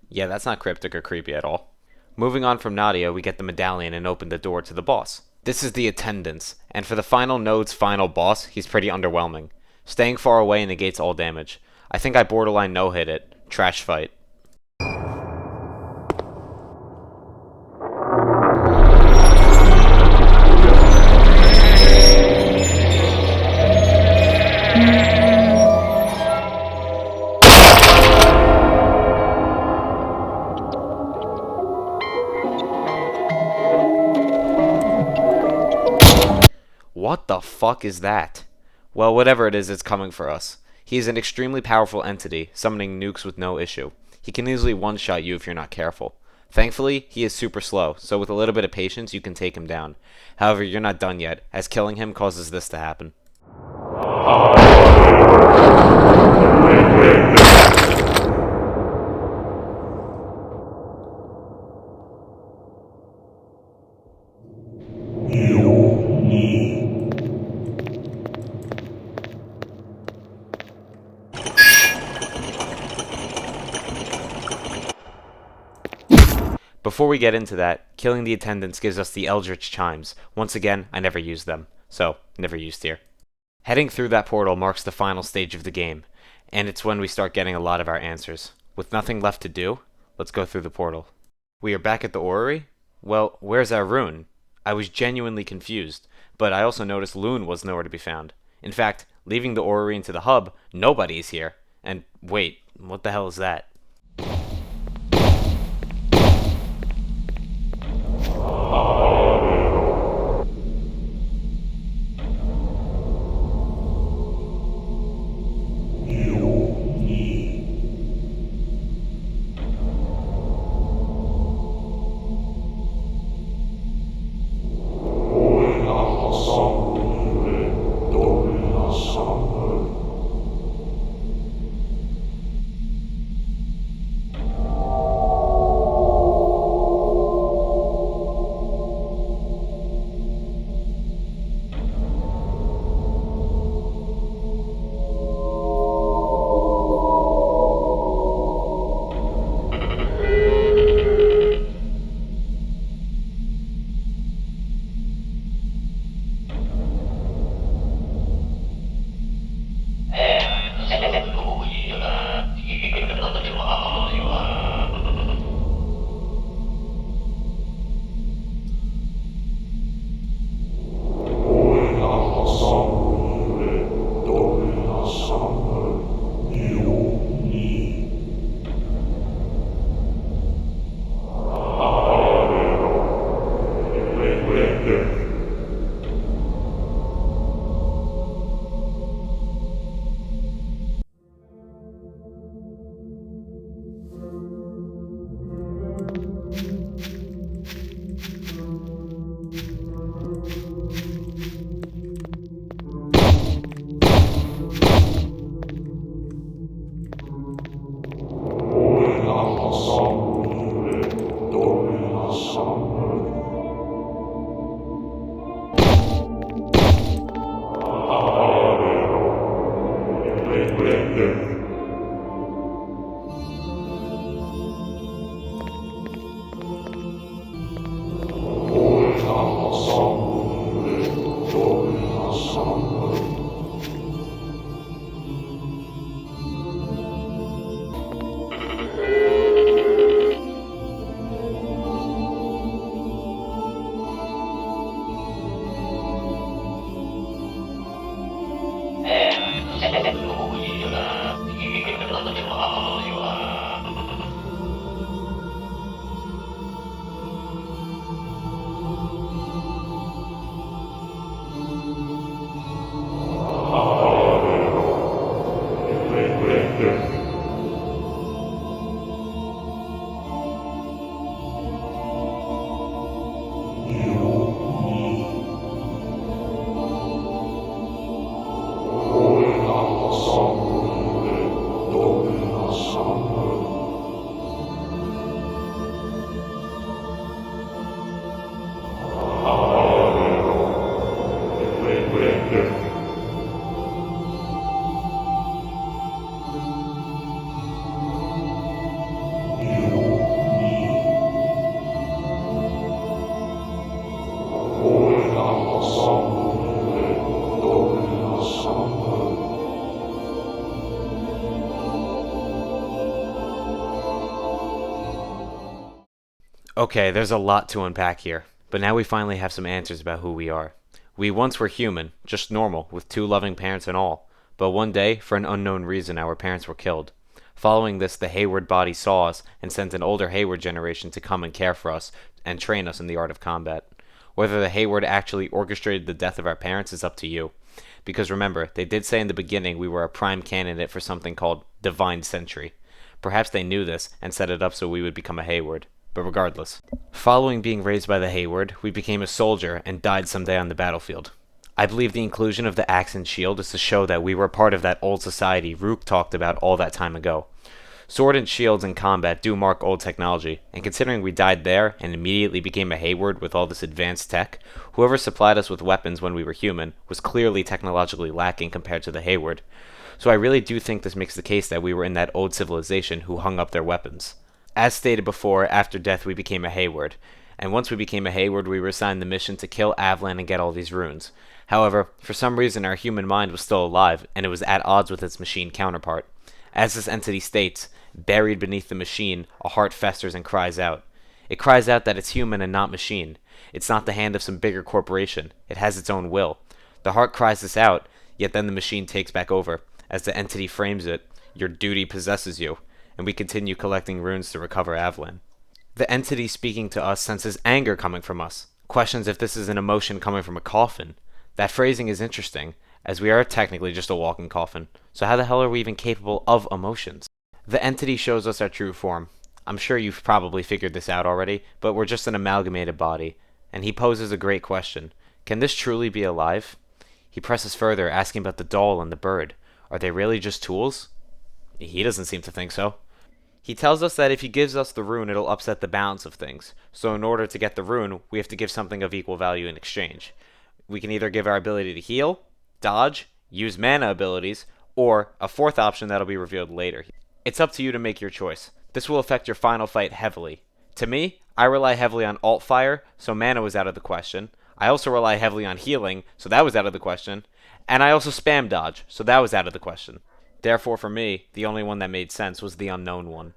Yeah, that's not cryptic or creepy at all. Moving on from Nadia, we get the medallion and open the door to the boss. This is the Attendance, and for the final node's final boss, he's pretty underwhelming. Staying far away negates all damage. I think I borderline no-hit it. Trash fight. What the fuck is that? Well, whatever it is, it's coming for us. He is an extremely powerful entity, summoning nukes with no issue. He can easily one-shot you if you're not careful. Thankfully, he is super slow, so with a little bit of patience, you can take him down. However, you're not done yet, as killing him causes this to happen. Before we get into that, killing the attendants gives us the Eldritch Chimes. Once again, I never used them, so never used here. Heading through that portal marks the final stage of the game, and it's when we start getting a lot of our answers. With nothing left to do, let's go through the portal. We are back at the orrery? Well, where's our rune? I was genuinely confused, but I also noticed Loon was nowhere to be found. In fact, leaving the orrery into the hub, nobody is here. And wait, what the hell is that? Okay, there's a lot to unpack here, but now we finally have some answers about who we are. We once were human, just normal, with 2 loving parents and all, but one day, for an unknown reason, our parents were killed. Following this, the Hayward body saw us and sent an older Hayward generation to come and care for us and train us in the art of combat. Whether the Hayward actually orchestrated the death of our parents is up to you. Because remember, they did say in the beginning we were a prime candidate for something called Divine Sentry. Perhaps they knew this and set it up so we would become a Hayward. But regardless, following being raised by the Hayward, we became a soldier and died someday on the battlefield. I believe the inclusion of the axe and shield is to show that we were part of that old society Rook talked about all that time ago. Sword and shields in combat do mark old technology, and considering we died there and immediately became a Hayward with all this advanced tech, whoever supplied us with weapons when we were human was clearly technologically lacking compared to the Hayward. So I really do think this makes the case that we were in that old civilization who hung up their weapons. As stated before, after death we became a Hayward, and once we became a Hayward we were assigned the mission to kill Avlan and get all these runes. However, for some reason our human mind was still alive, and it was at odds with its machine counterpart. As this entity states, buried beneath the machine, a heart festers and cries out. It cries out that it's human and not machine. It's not the hand of some bigger corporation. It has its own will. The heart cries this out, yet then the machine takes back over. As the entity frames it, your duty possesses you, and we continue collecting runes to recover Avlan. The entity speaking to us senses anger coming from us, questions if this is an emotion coming from a coffin. That phrasing is interesting, as we are technically just a walking coffin, so how the hell are we even capable of emotions? The entity shows us our true form. I'm sure you've probably figured this out already, but we're just an amalgamated body, and he poses a great question. Can this truly be alive? He presses further, asking about the doll and the bird. Are they really just tools? He doesn't seem to think so. He tells us that if he gives us the rune, it'll upset the balance of things, so in order to get the rune, we have to give something of equal value in exchange. We can either give our ability to heal, dodge, use mana abilities, or a fourth option that'll be revealed later. It's up to you to make your choice. This will affect your final fight heavily. To me, I rely heavily on alt fire, so mana was out of the question. I also rely heavily on healing, so that was out of the question. And I also spam dodge, so that was out of the question. Therefore for me, the only one that made sense was the unknown one.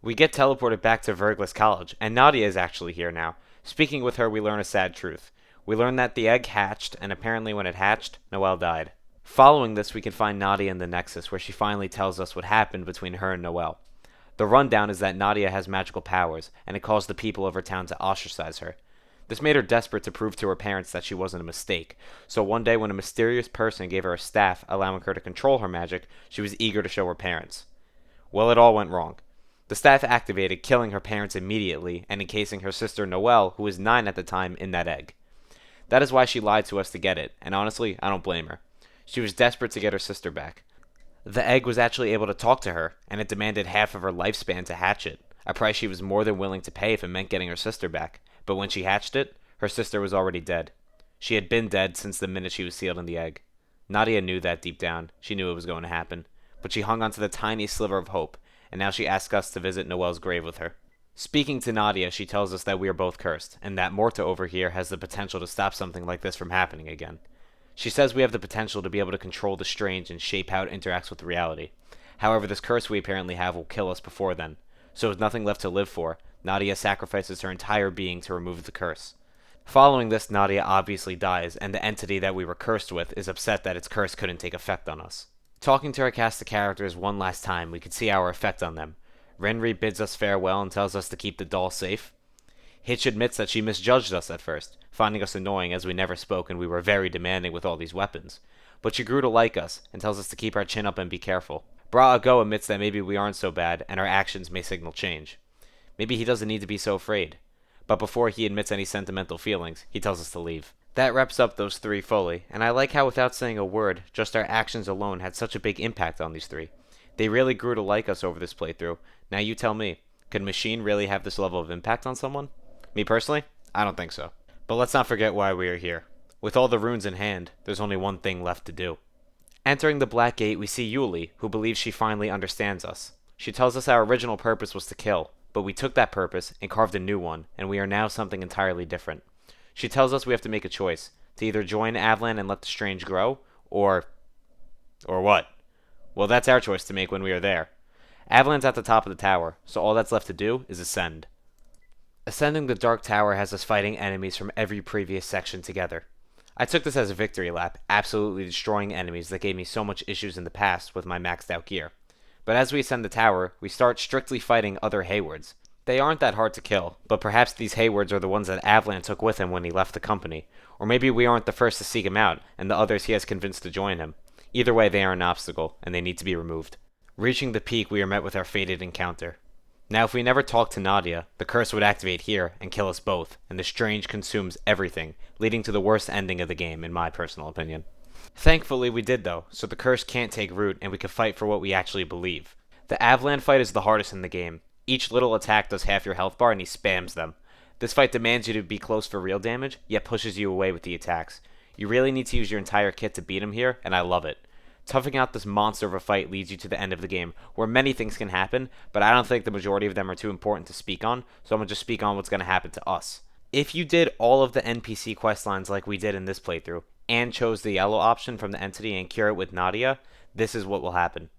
We get teleported back to Verlass College, and Nadia is actually here now. Speaking with her, we learn a sad truth. We learn that the egg hatched, and apparently when it hatched, Noelle died. Following this, we can find Nadia in the Nexus, where she finally tells us what happened between her and Noelle. The rundown is that Nadia has magical powers, and it caused the people of her town to ostracize her. This made her desperate to prove to her parents that she wasn't a mistake, so one day when a mysterious person gave her a staff allowing her to control her magic, she was eager to show her parents. Well, it all went wrong. The staff activated, killing her parents immediately, and encasing her sister Noelle, who was 9 at the time, in that egg. That is why she lied to us to get it, and honestly, I don't blame her. She was desperate to get her sister back. The egg was actually able to talk to her, and it demanded half of her lifespan to hatch it, a price she was more than willing to pay if it meant getting her sister back. But when she hatched it, her sister was already dead. She had been dead since the minute she was sealed in the egg. Nadia knew that deep down. She knew it was going to happen. But she hung on to the tiny sliver of hope, and now she asks us to visit Noelle's grave with her. Speaking to Nadia, she tells us that we are both cursed, and that Mohrta over here has the potential to stop something like this from happening again. She says we have the potential to be able to control the strange and shape how it interacts with reality. However, this curse we apparently have will kill us before then. So with nothing left to live for, Nadia sacrifices her entire being to remove the curse. Following this, Nadia obviously dies, and the entity that we were cursed with is upset that its curse couldn't take effect on us. Talking to our cast of characters one last time, we could see our effect on them. Renri bids us farewell and tells us to keep the doll safe. Hitch admits that she misjudged us at first, finding us annoying as we never spoke and we were very demanding with all these weapons. But she grew to like us, and tells us to keep our chin up and be careful. Bra-Ago admits that maybe we aren't so bad, and our actions may signal change. Maybe he doesn't need to be so afraid. But before he admits any sentimental feelings, he tells us to leave. That wraps up those three fully, and I like how without saying a word, just our actions alone had such a big impact on these three. They really grew to like us over this playthrough. Now you tell me, could Machine really have this level of impact on someone? Me personally? I don't think so. But let's not forget why we are here. With all the runes in hand, there's only one thing left to do. Entering the Black Gate, we see Yuli, who believes she finally understands us. She tells us our original purpose was to kill, but we took that purpose and carved a new one, and we are now something entirely different. She tells us we have to make a choice, to either join Avlan and let the strange grow, or what? Well, that's our choice to make when we are there. Avlan's at the top of the tower, so all that's left to do is ascend. Ascending the Dark Tower has us fighting enemies from every previous section together. I took this as a victory lap, absolutely destroying enemies that gave me so much issues in the past with my maxed out gear. But as we ascend the tower, we start strictly fighting other Haywards. They aren't that hard to kill, but perhaps these Haywards are the ones that Avlan took with him when he left the company. Or maybe we aren't the first to seek him out, and the others he has convinced to join him. Either way, they are an obstacle, and they need to be removed. Reaching the peak, we are met with our fated encounter. Now, if we never talk to Nadia, the curse would activate here and kill us both, and the strange consumes everything, leading to the worst ending of the game, in my personal opinion. Thankfully, we did though, so the curse can't take root, and we can fight for what we actually believe. The Avlan fight is the hardest in the game. Each little attack does half your health bar, and he spams them. This fight demands you to be close for real damage, yet pushes you away with the attacks. You really need to use your entire kit to beat him here, and I love it. Toughing out this monster of a fight leads you to the end of the game, where many things can happen, but I don't think the majority of them are too important to speak on, so I'm going to just speak on what's going to happen to us. If you did all of the NPC questlines like we did in this playthrough, and chose the yellow option from the entity and cure it with Nadia, this is what will happen.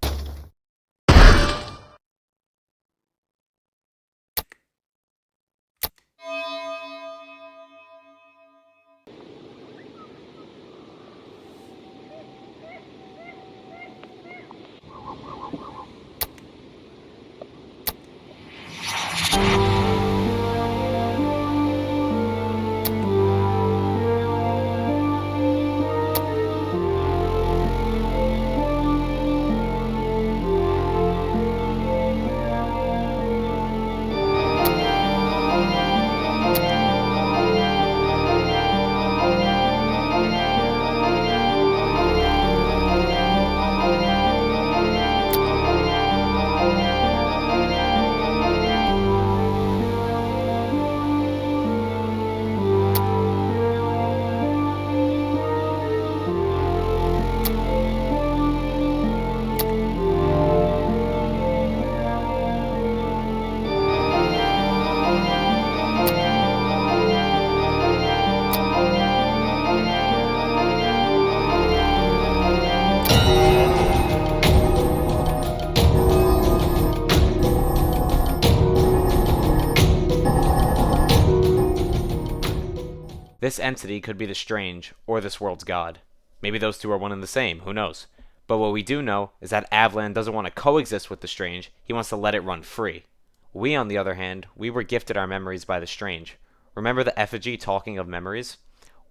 This entity could be the Strange, or this world's god. Maybe those two are one and the same, who knows? But what we do know is that Avlan doesn't want to coexist with the Strange, he wants to let it run free. We, on the other hand, we were gifted our memories by the Strange. Remember the effigy talking of memories?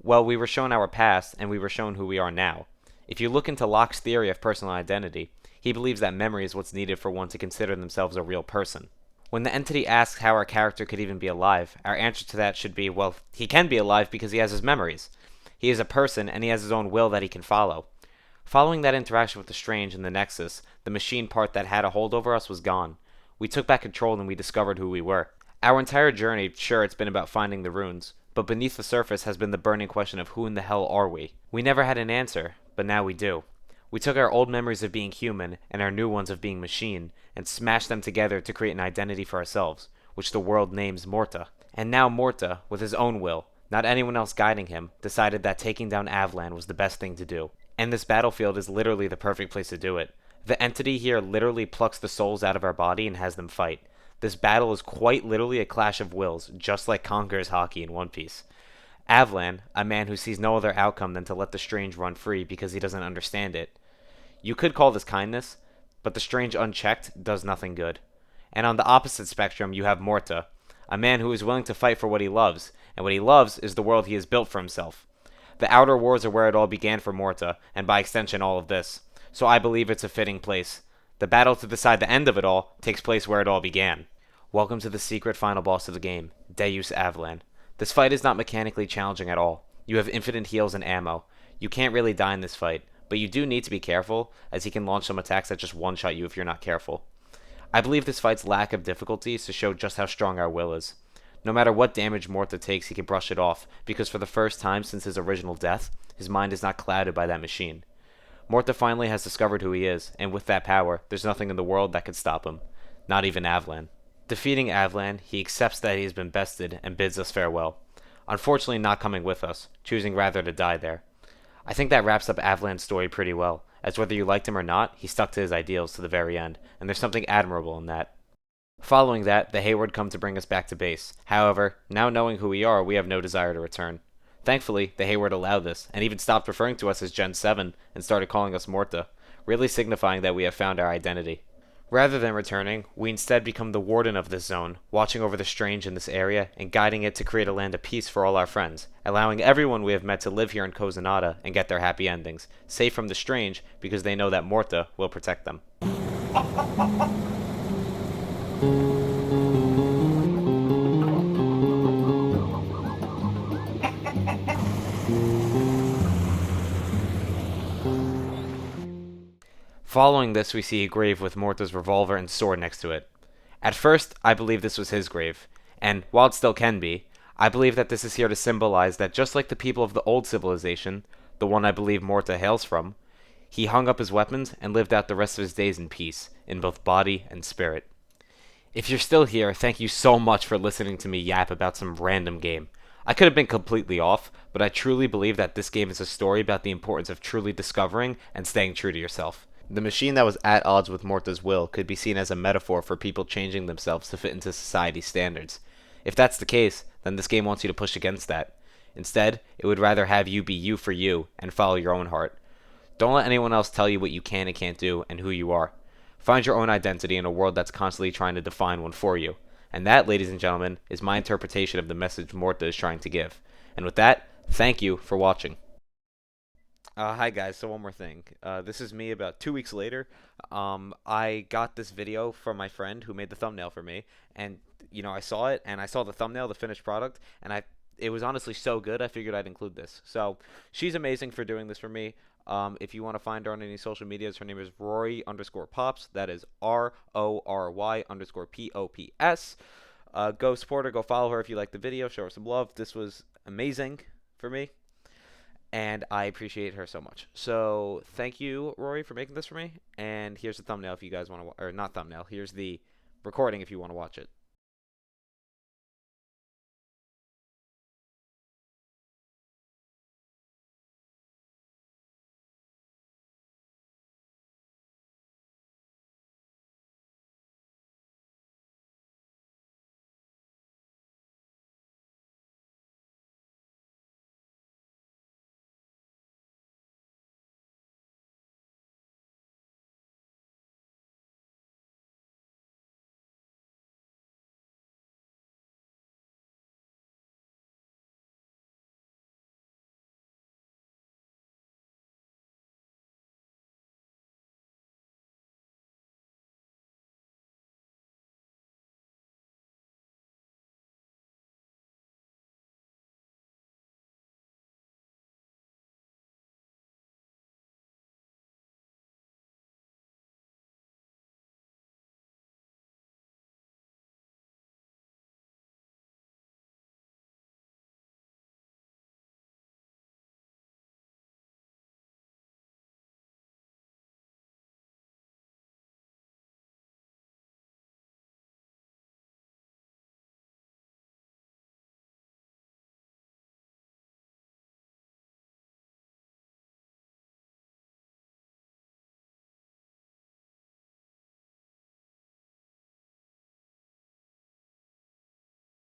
Well, we were shown our past, and we were shown who we are now. If you look into Locke's theory of personal identity, he believes that memory is what's needed for one to consider themselves a real person. When the entity asks how our character could even be alive, our answer to that should be, well, he can be alive because he has his memories. He is a person, and he has his own will that he can follow. Following that interaction with the Strange in the Nexus, the machine part that had a hold over us was gone. We took back control and we discovered who we were. Our entire journey, sure, it's been about finding the runes, but beneath the surface has been the burning question of who in the hell are we? We never had an answer, but now we do. We took our old memories of being human and our new ones of being machine, and smashed them together to create an identity for ourselves, which the world names Mohrta. And now Mohrta, with his own will, not anyone else guiding him, decided that taking down Avlan was the best thing to do. And this battlefield is literally the perfect place to do it. The entity here literally plucks the souls out of our body and has them fight. This battle is quite literally a clash of wills, just like Conqueror's hockey in One Piece. Avlan, a man who sees no other outcome than to let the Strange run free because he doesn't understand it. You could call this kindness, but the Strange unchecked does nothing good. And on the opposite spectrum, you have Mohrta, a man who is willing to fight for what he loves, and what he loves is the world he has built for himself. The Outer Wars are where it all began for Mohrta, and by extension all of this, so I believe it's a fitting place. The battle to decide the end of it all takes place where it all began. Welcome to the secret final boss of the game, Deus Avlan. This fight is not mechanically challenging at all. You have infinite heals and ammo. You can't really die in this fight, but you do need to be careful, as he can launch some attacks that just one-shot you if you're not careful. I believe this fight's lack of difficulty is to show just how strong our will is. No matter what damage Mohrta takes, he can brush it off, because for the first time since his original death, his mind is not clouded by that machine. Mohrta finally has discovered who he is, and with that power, there's nothing in the world that could stop him. Not even Avlan. Defeating Avlan, he accepts that he has been bested and bids us farewell. Unfortunately not coming with us, choosing rather to die there. I think that wraps up Avlan's story pretty well, as whether you liked him or not, he stuck to his ideals to the very end, and there's something admirable in that. Following that, the Hayward come to bring us back to base. However, now knowing who we are, we have no desire to return. Thankfully, the Hayward allowed this, and even stopped referring to us as Gen 7 and started calling us Mohrta, really signifying that we have found our identity. Rather than returning, we instead become the warden of this zone, watching over the strange in this area and guiding it to create a land of peace for all our friends, allowing everyone we have met to live here in Kosanada and get their happy endings, safe from the strange because they know that Mohrta will protect them. Following this, we see a grave with Mohrta's revolver and sword next to it. At first, I believe this was his grave, and while it still can be, I believe that this is here to symbolize that just like the people of the old civilization, the one I believe Mohrta hails from, he hung up his weapons and lived out the rest of his days in peace, in both body and spirit. If you're still here, thank you so much for listening to me yap about some random game. I could have been completely off, but I truly believe that this game is a story about the importance of truly discovering and staying true to yourself. The machine that was at odds with Mohrta's will could be seen as a metaphor for people changing themselves to fit into society's standards. If that's the case, then this game wants you to push against that. Instead, it would rather have you be you for you and follow your own heart. Don't let anyone else tell you what you can and can't do and who you are. Find your own identity in a world that's constantly trying to define one for you. And that, ladies and gentlemen, is my interpretation of the message Mohrta is trying to give. And with that, thank you for watching. Hi guys, so one more thing. This is me about 2 weeks later. I got this video from my friend who made the thumbnail for me, and I saw it, and I saw the thumbnail, the finished product, and it was honestly so good, I figured I'd include this. So, she's amazing for doing this for me. If you want to find her on any social medias, her name is Rory_Pops. That is RORY_POPS. Go support her, go follow her if you like the video, show her some love. This was amazing for me, and I appreciate her so much. So thank you, Rory, for making this for me. And here's the thumbnail if you guys want to, or not thumbnail. Here's the recording if you want to watch it.